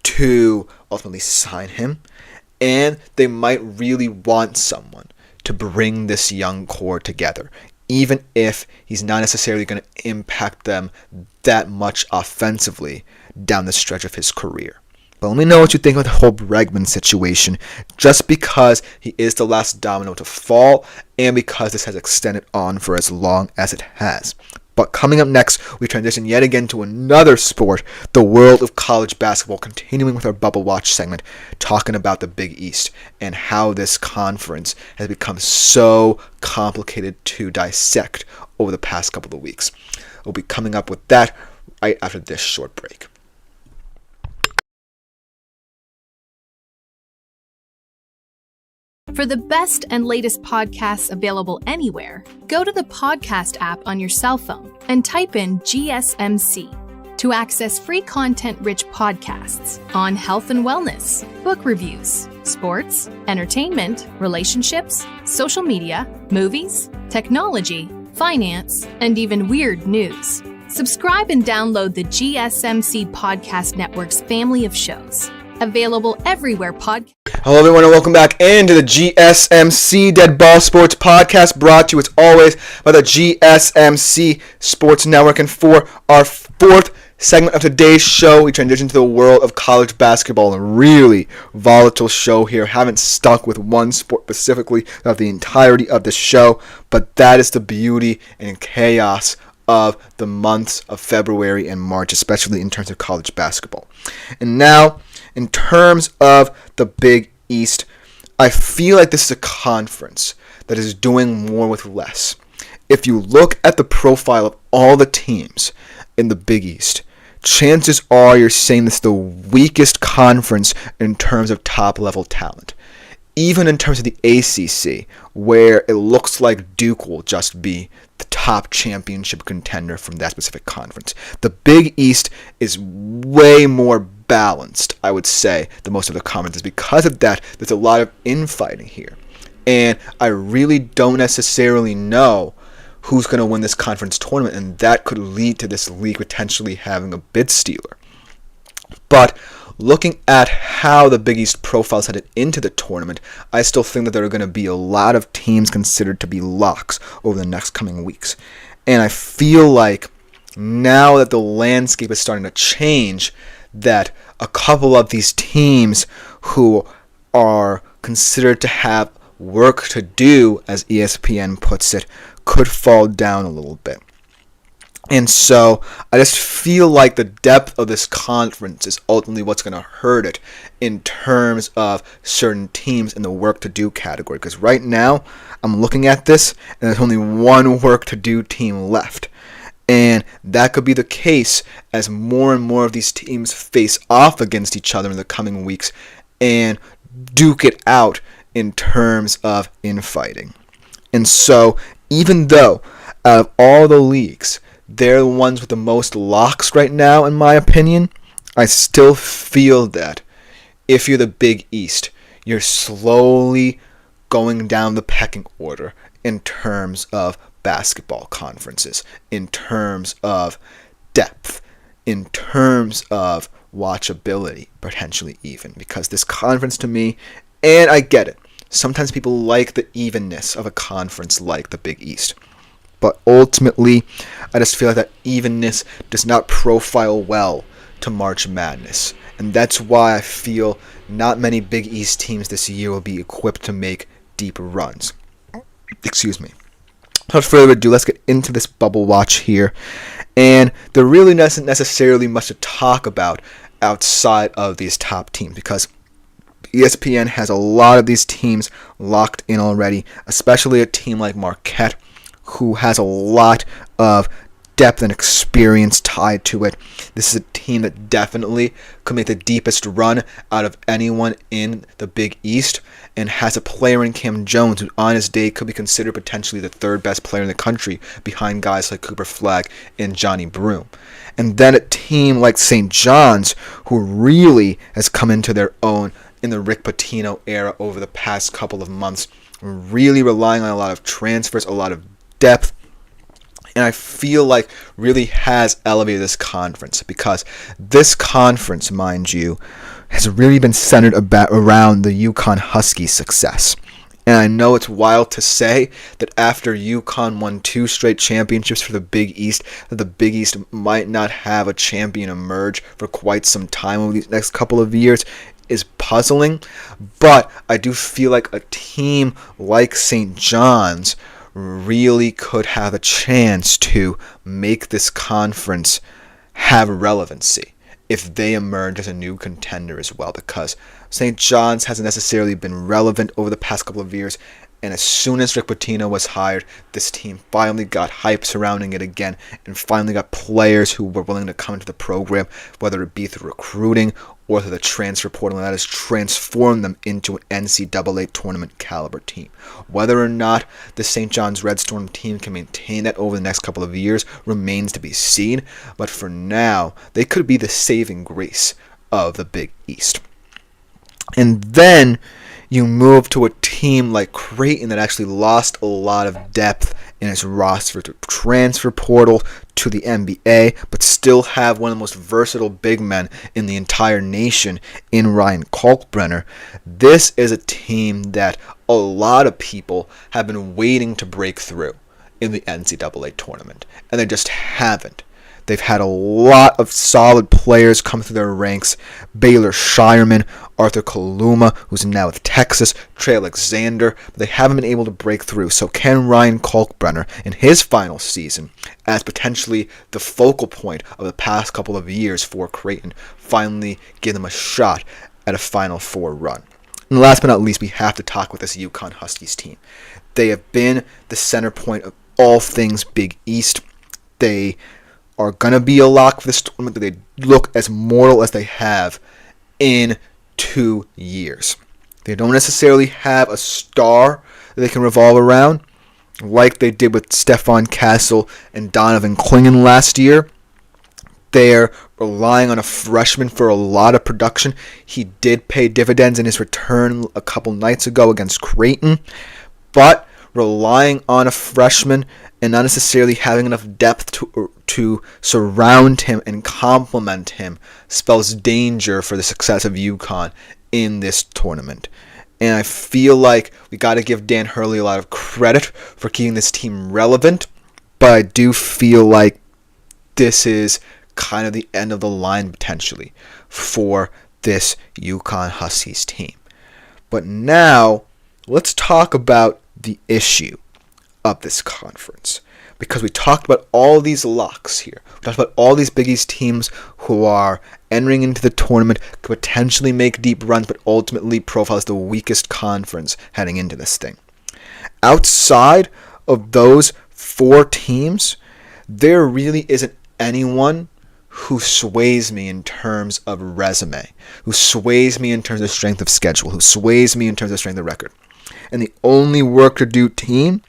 A: to ultimately sign him, and they might really want someone to bring this young core together, even if he's not necessarily going to impact them that much offensively down the stretch of his career. But let me know what you think of the whole Bregman situation, just because he is the last domino to fall and because this has extended on for as long as it has. But coming up next, we transition yet again to another sport, the world of college basketball, continuing with our Bubble Watch segment, talking about the Big East and how this conference has become so complicated to dissect over the past couple of weeks. We'll be coming up with that right after this short break.
E: For the best and latest podcasts available anywhere, go to the podcast app on your cell phone and type in GSMC to access free content-rich podcasts on health and wellness, book reviews, sports, entertainment, relationships, social media, movies, technology, finance, and even weird news. Subscribe and download the GSMC Podcast Network's family of shows, available everywhere podcasts.
A: Hello everyone and welcome back into the GSMC Dead Ball Sports Podcast, brought to you as always by the GSMC Sports Network. And for our fourth segment of today's show, we transition to the world of college basketball, a really volatile show here. Haven't stuck with one sport specifically throughout the entirety of the show, but that is the beauty and chaos of the months of February and March, especially in terms of college basketball. And now, in terms of the Big East, I feel like this is a conference that is doing more with less. If you look at the profile of all the teams in the Big East, chances are you're saying this is the weakest conference in terms of top-level talent. Even in terms of the ACC, where it looks like Duke will just be the top championship contender from that specific conference. The Big East is way more balanced, I would say, than most of the conferences. Because of that, there's a lot of infighting here. And I really don't necessarily know who's going to win this conference tournament, and that could lead to this league potentially having a bid stealer. But looking at how the Big East profiles headed into the tournament, I still think that there are going to be a lot of teams considered to be locks over the next coming weeks. And I feel like now that the landscape is starting to change, that a couple of these teams who are considered to have work to do, as ESPN puts it, could fall down a little bit. And so I just feel like the depth of this conference is ultimately what's going to hurt it in terms of certain teams in the work to do category. Because right now I'm looking at this and there's only one work to do team left. And that could be the case as more and more of these teams face off against each other in the coming weeks and duke it out in terms of infighting. And so even though out of all the leagues, they're the ones with the most locks right now, in my opinion, I still feel that if you're the Big East, you're slowly going down the pecking order in terms of basketball conferences, in terms of depth, in terms of watchability, potentially even. Because this conference to me, and I get it, sometimes people like the evenness of a conference like the Big East. But ultimately, I just feel like that evenness does not profile well to March Madness. And that's why I feel not many Big East teams this year will be equipped to make deep runs. Excuse me. Without further ado, let's get into this bubble watch here. And there really isn't necessarily much to talk about outside of these top teams, because ESPN has a lot of these teams locked in already, especially a team like Marquette, who has a lot of depth and experience tied to it. This is a team that definitely could make the deepest run out of anyone in the Big East, and has a player in Cam Jones who on his day could be considered potentially the third best player in the country behind guys like Cooper Flagg and Johnny Broome. And then a team like St. John's, who really has come into their own in the Rick Pitino era over the past couple of months, really relying on a lot of transfers, a lot of depth, and I feel like really has elevated this conference, because this conference, mind you, has really been centered around the UConn Huskies' success. And I know it's wild to say that after UConn won 2 straight championships for the Big East, that the Big East might not have a champion emerge for quite some time over these next couple of years is puzzling. But I do feel like a team like St. John's really could have a chance to make this conference have relevancy if they emerge as a new contender as well, because St. John's hasn't necessarily been relevant over the past couple of years, and as soon as Rick Pitino was hired, this team finally got hype surrounding it again, and finally got players who were willing to come into the program, whether it be through recruiting or through the transfer portal, and that has transformed them into an NCAA tournament caliber team. Whether or not the St. John's Red Storm team can maintain that over the next couple of years remains to be seen, but for now, they could be the saving grace of the Big East. And then, you move to a team like Creighton that actually lost a lot of depth in its roster to transfer portal to the NBA, but still have one of the most versatile big men in the entire nation in Ryan Kalkbrenner. This is a team that a lot of people have been waiting to break through in the NCAA tournament, and they just haven't. They've had a lot of solid players come through their ranks. Baylor Shireman, Arthur Kaluma, who's now with Texas, Trey Alexander, but they haven't been able to break through. So can Ryan Kalkbrenner, in his final season, as potentially the focal point of the past couple of years for Creighton, finally give them a shot at a Final Four run? And last but not least, we have to talk with this UConn Huskies team. They have been the center point of all things Big East. They are going to be a lock for this tournament. They look as mortal as they have in 2 years. They don't necessarily have a star that they can revolve around like they did with Stefan Castle and Donovan Clingan last year. They're relying on a freshman for a lot of production. He did pay dividends in his return a couple nights ago against Creighton, but relying on a freshman and not necessarily having enough depth to surround him and complement him spells danger for the success of UConn in this tournament. And I feel like we got to give Dan Hurley a lot of credit for keeping this team relevant, but I do feel like this is kind of the end of the line potentially for this UConn Huskies team. But now let's talk about the issue of this conference, because we talked about all these locks here. We talked about all these Big East teams who are entering into the tournament, could potentially make deep runs, but ultimately profile as the weakest conference heading into this thing. Outside of those 4 teams, there really isn't anyone who sways me in terms of resume, who sways me in terms of strength of schedule, who sways me in terms of strength of record. And the only work to do team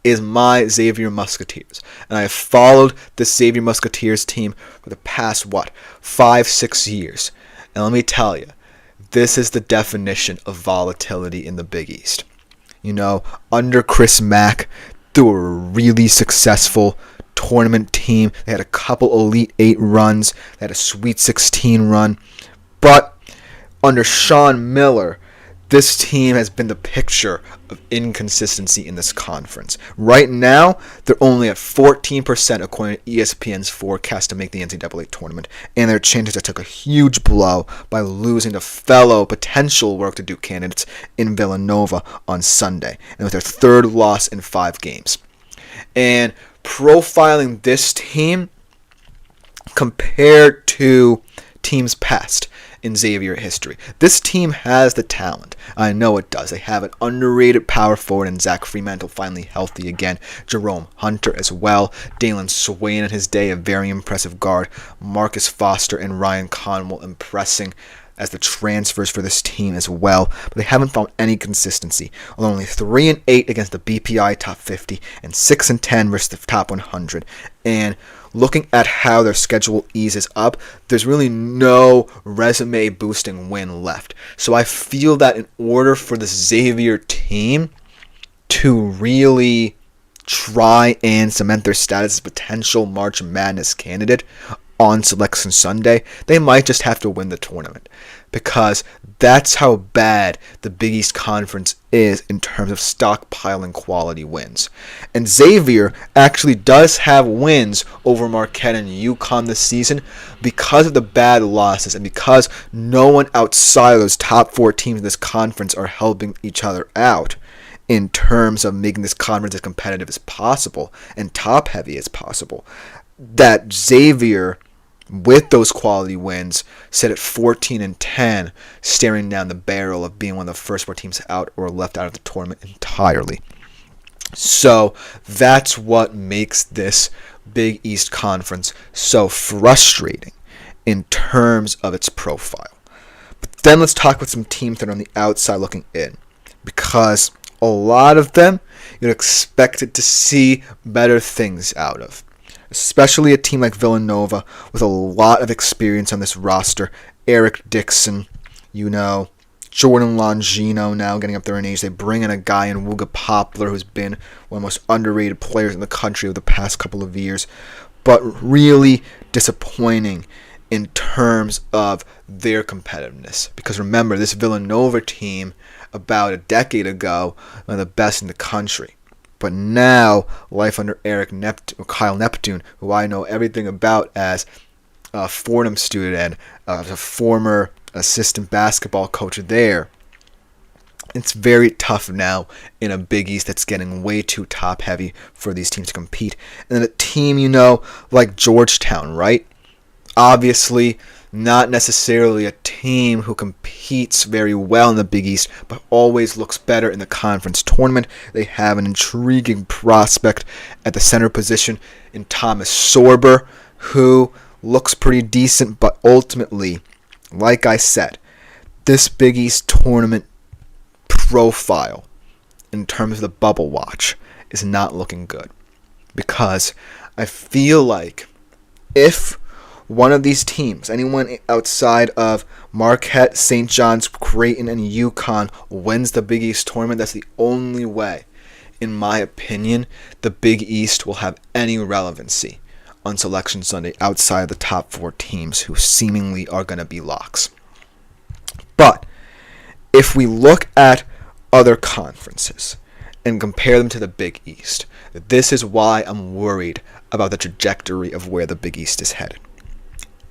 A: is my Xavier Musketeers. And I have followed the Xavier Musketeers team for the past, 5-6 years. And let me tell you, this is the definition of volatility in the Big East. You know, under Chris Mack, they were a really successful tournament team. They had a couple Elite 8 runs. They had a Sweet 16 run. But under Sean Miller, this team has been the picture of inconsistency in this conference. Right now, they're only at 14% according to ESPN's forecast to make the NCAA tournament, and their chances took a huge blow by losing to fellow potential work-to-do candidates in Villanova on Sunday, and with their 3rd loss in 5 games. And profiling this team compared to teams past in Xavier history, this team has the talent. I know it does. They have an underrated power forward in Zach Fremantle, finally healthy again. Jerome Hunter as well. Dalen Swain in his day, a very impressive guard. Marcus Foster and Ryan Conwell impressing as the transfers for this team as well. But they haven't found any consistency. Only 3-8 against the BPI top 50 and 6-10 versus the top 100. And looking at how their schedule eases up, there's really no resume-boosting win left. So I feel that in order for the Xavier team to really try and cement their status as potential March Madness candidate on Selection Sunday, they might just have to win the tournament, because that's how bad the Big East Conference is in terms of stockpiling quality wins. And Xavier actually does have wins over Marquette and UConn this season because of the bad losses and because no one outside of those top 4 teams in this conference are helping each other out in terms of making this conference as competitive as possible and top-heavy as possible. That Xavier, with those quality wins, sit at 14-10, staring down the barrel of being one of the first 4 teams out or left out of the tournament entirely. So that's what makes this Big East Conference so frustrating in terms of its profile. But then let's talk about some teams that are on the outside looking in, because a lot of them you'd expected to see better things out of. Especially a team like Villanova with a lot of experience on this roster. Eric Dixon, Jordan Longino now getting up there in age. They bring in a guy in Wooga Poplar who's been one of the most underrated players in the country over the past couple of years. But really disappointing in terms of their competitiveness. Because remember, this Villanova team about a decade ago, one of the best in the country. But now, life under Kyle Neptune, who I know everything about as a Fordham student and as a former assistant basketball coach there, it's very tough now in a Big East that's getting way too top heavy for these teams to compete. And then a team, like Georgetown, right? Obviously, not necessarily a team who competes very well in the Big East, but always looks better in the conference tournament. They have an intriguing prospect at the center position in Thomas Sorber, who looks pretty decent, but ultimately, like I said, this Big East tournament profile in terms of the bubble watch is not looking good. Because I feel like if one of these teams, anyone outside of Marquette, St. John's, Creighton, and UConn, wins the Big East tournament, that's the only way, in my opinion, the Big East will have any relevancy on Selection Sunday outside of the top 4 teams who seemingly are going to be locks. But if we look at other conferences and compare them to the Big East, this is why I'm worried about the trajectory of where the Big East is headed.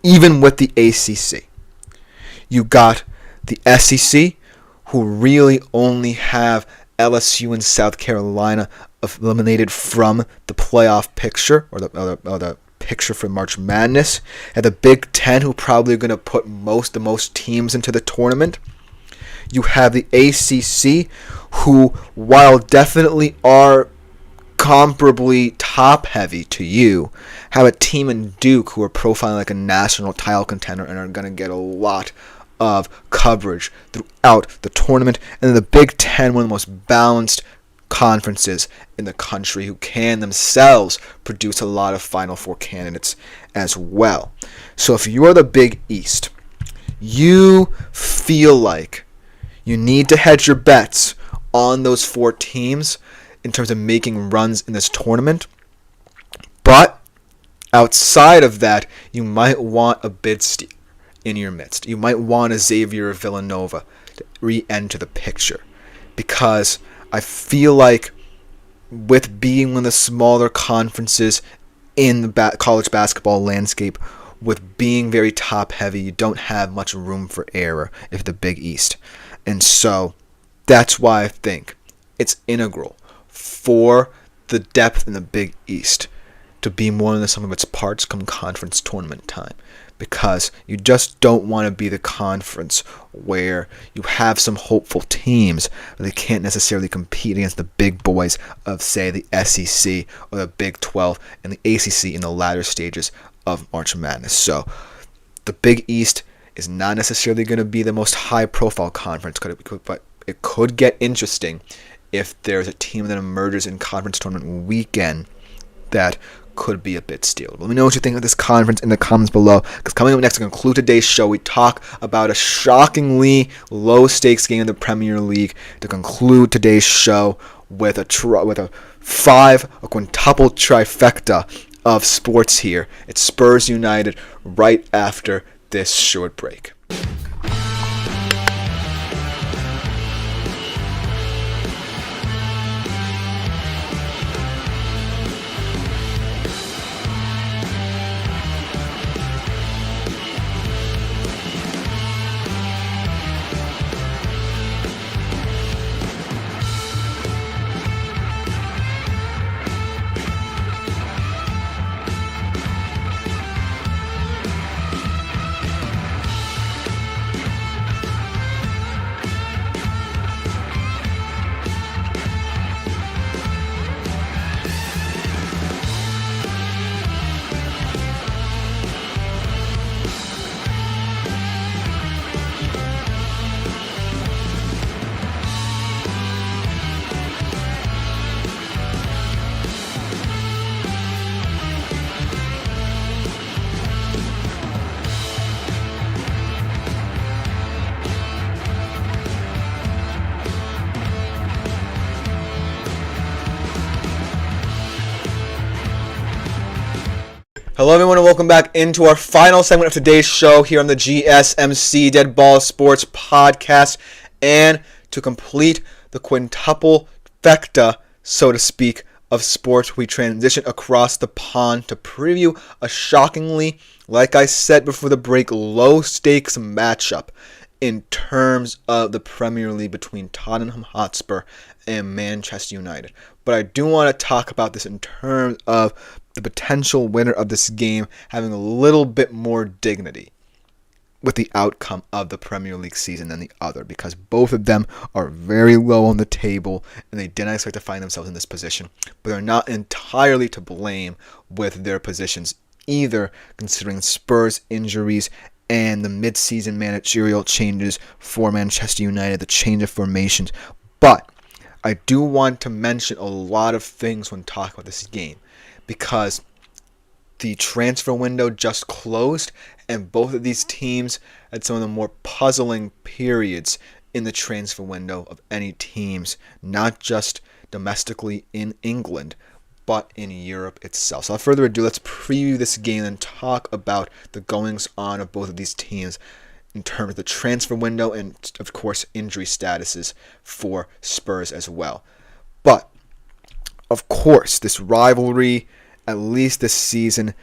A: Even with the ACC, you got the SEC, who really only have LSU and South Carolina eliminated from the playoff picture, or the picture for March Madness, and the Big Ten, who probably are going to put the most teams into the tournament. You have the ACC, who, while definitely are comparably top-heavy to you, have a team in Duke who are profiling like a national title contender and are going to get a lot of coverage throughout the tournament. And then the Big Ten, one of the most balanced conferences in the country, who can themselves produce a lot of Final Four candidates as well. So if you're the Big East, you feel like you need to hedge your bets on those 4 teams in terms of making runs in this tournament. But outside of that, you might want a bid steal in your midst. You might want a Xavier or Villanova to re-enter the picture. Because I feel like with being one of the smaller conferences in the college basketball landscape, with being very top-heavy, you don't have much room for error if the Big East. And so that's why I think it's integral for the depth in the Big East to be more than the sum of its parts come conference tournament time. Because you just don't want to be the conference where you have some hopeful teams, but they can't necessarily compete against the big boys of, say, the SEC or the Big 12 and the ACC in the latter stages of March Madness. So the Big East is not necessarily going to be the most high-profile conference, but it could get interesting if there's a team that emerges in conference tournament weekend that could be a bit stealable. Let me know what you think of this conference in the comments below, because coming up next to conclude today's show, we talk about a shockingly low-stakes game in the Premier League to conclude today's show with a quintuple trifecta of sports here. It's Spurs United right after this short break. Hello everyone and welcome back into our final segment of today's show here on the GSMC Dead Ball Sports Podcast. And to complete the quintuple fecta, so to speak, of sports, we transition across the pond to preview a shockingly, like I said before the break, low-stakes matchup in terms of the Premier League between Tottenham Hotspur and Manchester United. But I do want to talk about this in terms of the potential winner of this game having a little bit more dignity with the outcome of the Premier League season than the other, because both of them are very low on the table and they didn't expect to find themselves in this position, but they're not entirely to blame with their positions either, considering Spurs injuries and the mid-season managerial changes for Manchester United, the change of formations. But I do want to mention a lot of things when talking about this game, because the transfer window just closed and both of these teams had some of the more puzzling periods in the transfer window of any teams, not just domestically in England, but in Europe itself. So without further ado, let's preview this game and talk about the goings-on of both of these teams in terms of the transfer window and, of course, injury statuses for Spurs as well. But, of course, this rivalry, at least this season,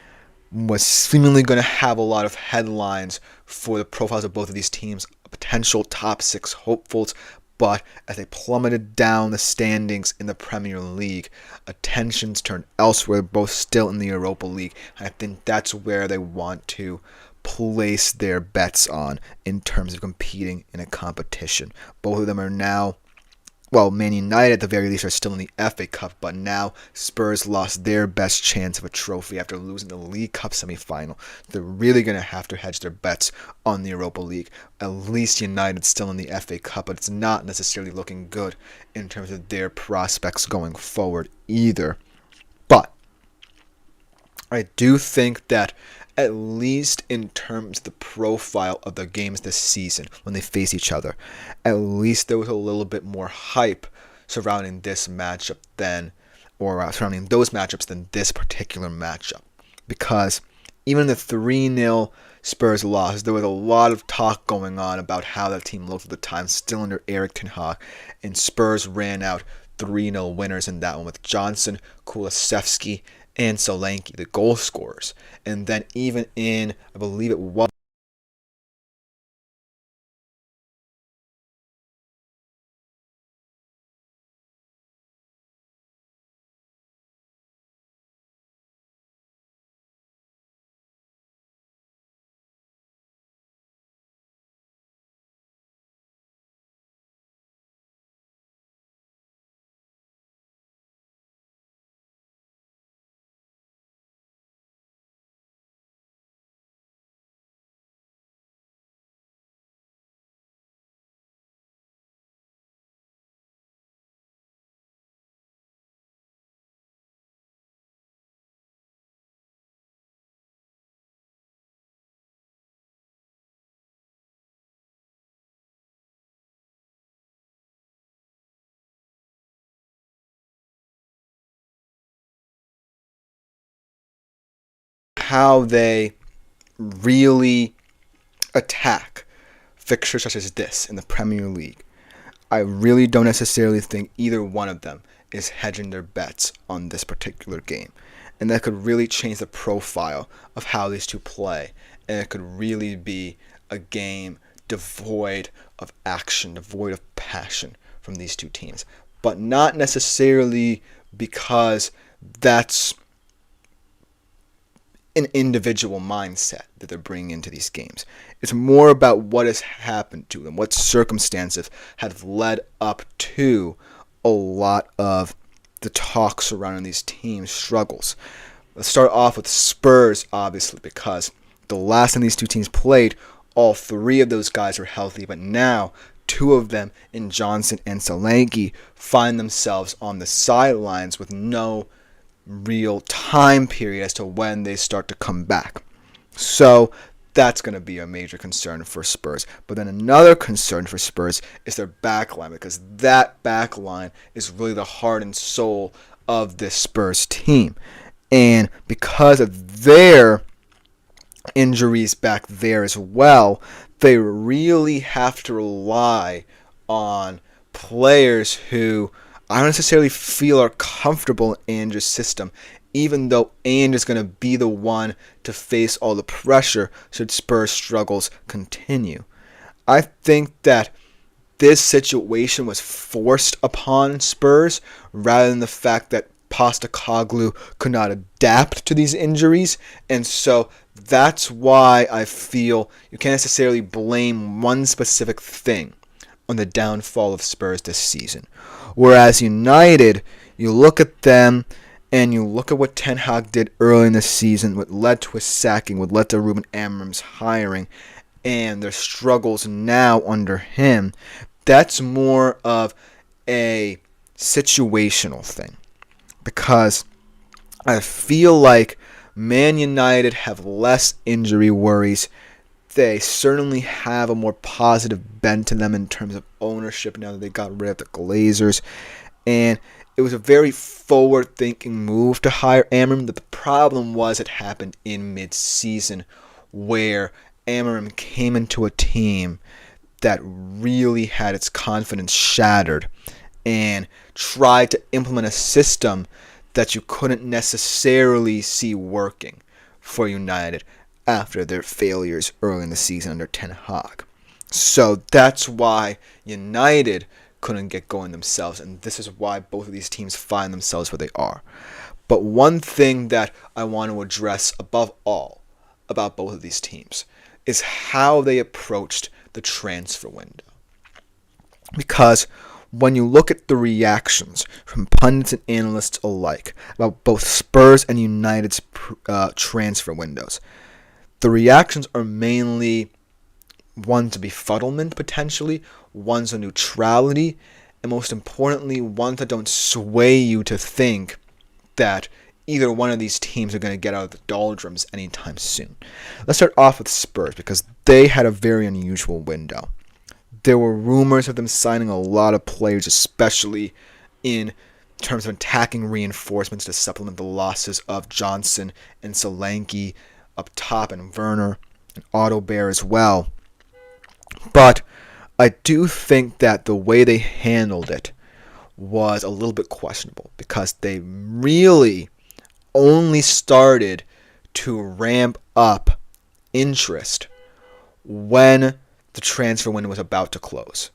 A: was seemingly going to have a lot of headlines for the profiles of both of these teams, potential top six hopefuls. But as they plummeted down the standings in the Premier League, attentions turned elsewhere, both still in the Europa League. And I think that's where they want to place their bets on in terms of competing in a competition. Both of them are now, well, Man United at the very least are still in the FA Cup, but now Spurs lost their best chance of a trophy after losing the League Cup semi-final. They're really going to have to hedge their bets on the Europa League. At least United's still in the FA Cup, but it's not necessarily looking good in terms of their prospects going forward either. But I do think that at least in terms of the profile of the games this season when they face each other, at least there was a little bit more hype surrounding this matchup surrounding those matchups than this particular matchup. Because even in the 3-0 Spurs loss, there was a lot of talk going on about how that team looked at the time, still under Erik ten Hag, and Spurs ran out 3-0 winners in that one with Johnson, Kulusevski, and Solanke, the goal scorers. And then even in, I believe it was how they really attack fixtures such as this in the Premier League. I really don't necessarily think either one of them is hedging their bets on this particular game. And that could really change the profile of how these two play. And it could really be a game devoid of action, devoid of passion from these two teams. But not necessarily because that's an individual mindset that they're bringing into these games. It's more about what has happened to them, what circumstances have led up to a lot of the talk surrounding these teams' struggles. Let's start off with Spurs, obviously, because the last time these two teams played, all three of those guys were healthy, but now two of them, in Johnson and Solanke, find themselves on the sidelines with no real time period as to when they start to come back. So that's going to be a major concern for Spurs. But then another concern for Spurs is their backline, because that backline is really the heart and soul of this Spurs team. And because of their injuries back there as well, they really have to rely on players who I don't necessarily feel are comfortable in Andrew's system, even though Andrew's going to be the one to face all the pressure should Spurs' struggles continue. I think that this situation was forced upon Spurs rather than the fact that Postecoglou could not adapt to these injuries, and so that's why I feel you can't necessarily blame one specific thing on the downfall of Spurs this season. Whereas United, you look at them and you look at what Ten Hag did early in the season, what led to his sacking, what led to Ruben Amorim's hiring, and their struggles now under him, that's more of a situational thing. Because I feel like Man United have less injury worries. They certainly have a more positive bent to them in terms of ownership now that they got rid of the Glazers. And it was a very forward-thinking move to hire Amorim. But the problem was it happened in mid-season where Amorim came into a team that really had its confidence shattered and tried to implement a system that you couldn't necessarily see working for United after their failures early in the season under Ten Hag. So that's why United couldn't get going themselves, and this is why both of these teams find themselves where they are. But one thing that I want to address above all about both of these teams is how they approached the transfer window. Because when you look at the reactions from pundits and analysts alike about both Spurs and United's transfer windows, the reactions are mainly ones of befuddlement potentially, ones of neutrality, and most importantly, ones that don't sway you to think that either one of these teams are going to get out of the doldrums anytime soon. Let's start off with Spurs because they had a very unusual window. There were rumors of them signing a lot of players, especially in terms of attacking reinforcements to supplement the losses of Johnson and Solanke up top, and Werner and Otto Bear as well. But I do think that the way they handled it was a little bit questionable because they really only started to ramp up interest when the transfer window was about to close.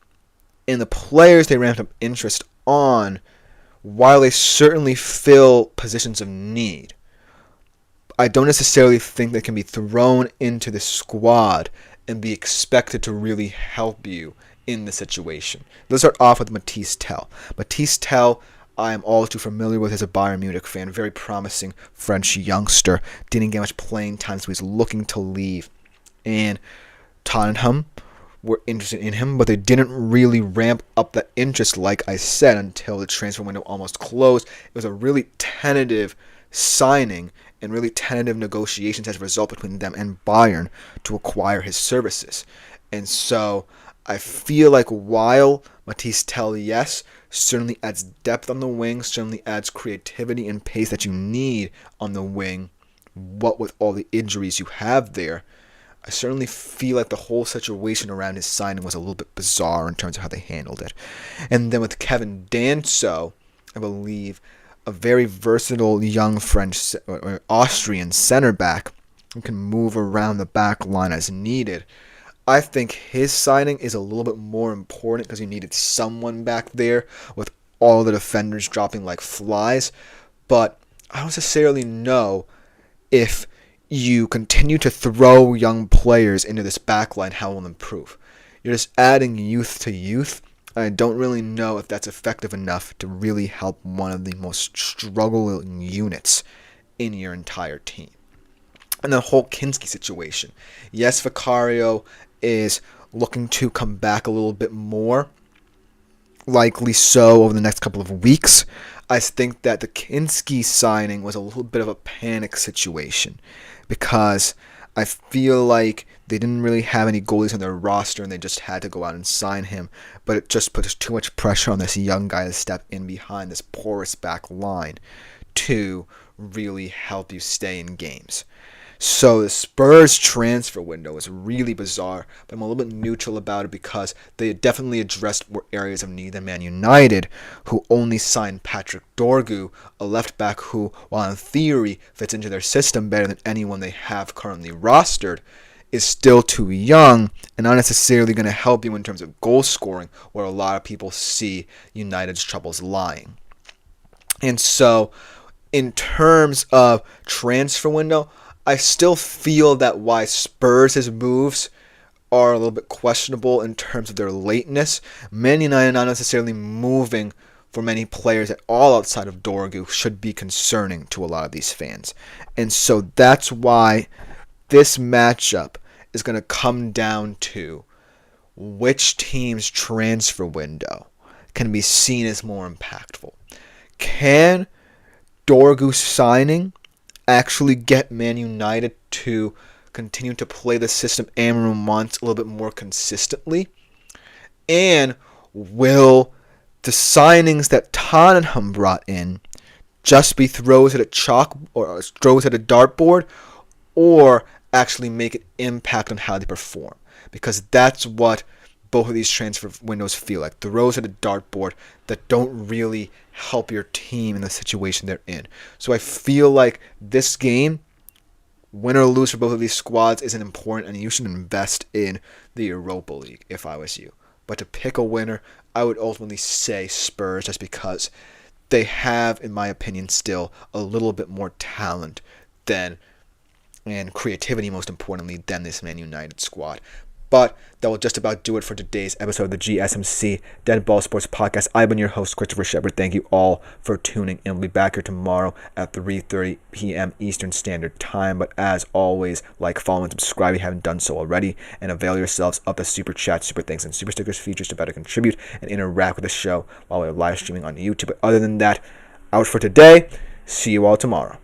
A: And the players they ramped up interest on, while they certainly fill positions of need, I don't necessarily think they can be thrown into the squad and be expected to really help you in the situation. Let's start off with Matisse Tell. Matisse Tell, I am all too familiar with as a Bayern Munich fan. Very promising French youngster. Didn't get much playing time, so he's looking to leave. And Tottenham were interested in him, but they didn't really ramp up the interest, like I said, until the transfer window almost closed. It was a really tentative signing and really tentative negotiations as a result between them and Bayern to acquire his services. And so I feel like while Matisse Tell, yes, certainly adds depth on the wing, certainly adds creativity and pace that you need on the wing, what with all the injuries you have there, I certainly feel like the whole situation around his signing was a little bit bizarre in terms of how they handled it. And then with Kevin Danso, I believe, a very versatile young French or Austrian center back who can move around the back line as needed. I think his signing is a little bit more important because you needed someone back there with all the defenders dropping like flies. But I don't necessarily know if you continue to throw young players into this backline, how it will improve. You're just adding youth to youth. I don't really know if that's effective enough to really help one of the most struggling units in your entire team. And the whole Kinski situation. Yes, Vicario is looking to come back a little bit more, likely so over the next couple of weeks. I think that the Kinski signing was a little bit of a panic situation because I feel like they didn't really have any goalies on their roster and they just had to go out and sign him. But it just puts too much pressure on this young guy to step in behind this porous back line to really help you stay in games. So the Spurs transfer window is really bizarre, but I'm a little bit neutral about it because they definitely addressed more areas of need than Man United, who only signed Patrick Dorgu, a left back who, while in theory fits into their system better than anyone they have currently rostered, is still too young and not necessarily going to help you in terms of goal scoring, where a lot of people see United's troubles lying. And so, in terms of transfer window, I still feel that why Spurs' moves are a little bit questionable in terms of their lateness. Man United not necessarily moving for many players at all outside of Dorgu should be concerning to a lot of these fans. And so that's why this matchup is going to come down to which team's transfer window can be seen as more impactful. Can Dorgu signing actually get Man United to continue to play the system Amram wants a little bit more consistently? And will the signings that Tottenham brought in just be throws at a chalk or throws at a dartboard, or actually make an impact on how they perform? Because that's what both of these transfer windows feel like, throws at a dartboard that don't really help your team in the situation they're in. So I feel like this game, win or lose for both of these squads, isn't important, and you should invest in the Europa League if I was you. But to pick a winner, I would ultimately say Spurs, just because they have, in my opinion, still a little bit more talent than, and creativity most importantly, than this Man United squad. But that will just about do it for today's episode of the GSMC Dead Ball Sports Podcast. I've been your host, Christopher Shepard. Thank you all for tuning in. We'll be back here tomorrow at 3:30 p.m. Eastern Standard Time. But as always, like, follow, and subscribe if you haven't done so already. And avail yourselves of the Super Chat, Super Thanks, and Super Stickers features to better contribute and interact with the show while we're live streaming on YouTube. But other than that, out for today. See you all tomorrow.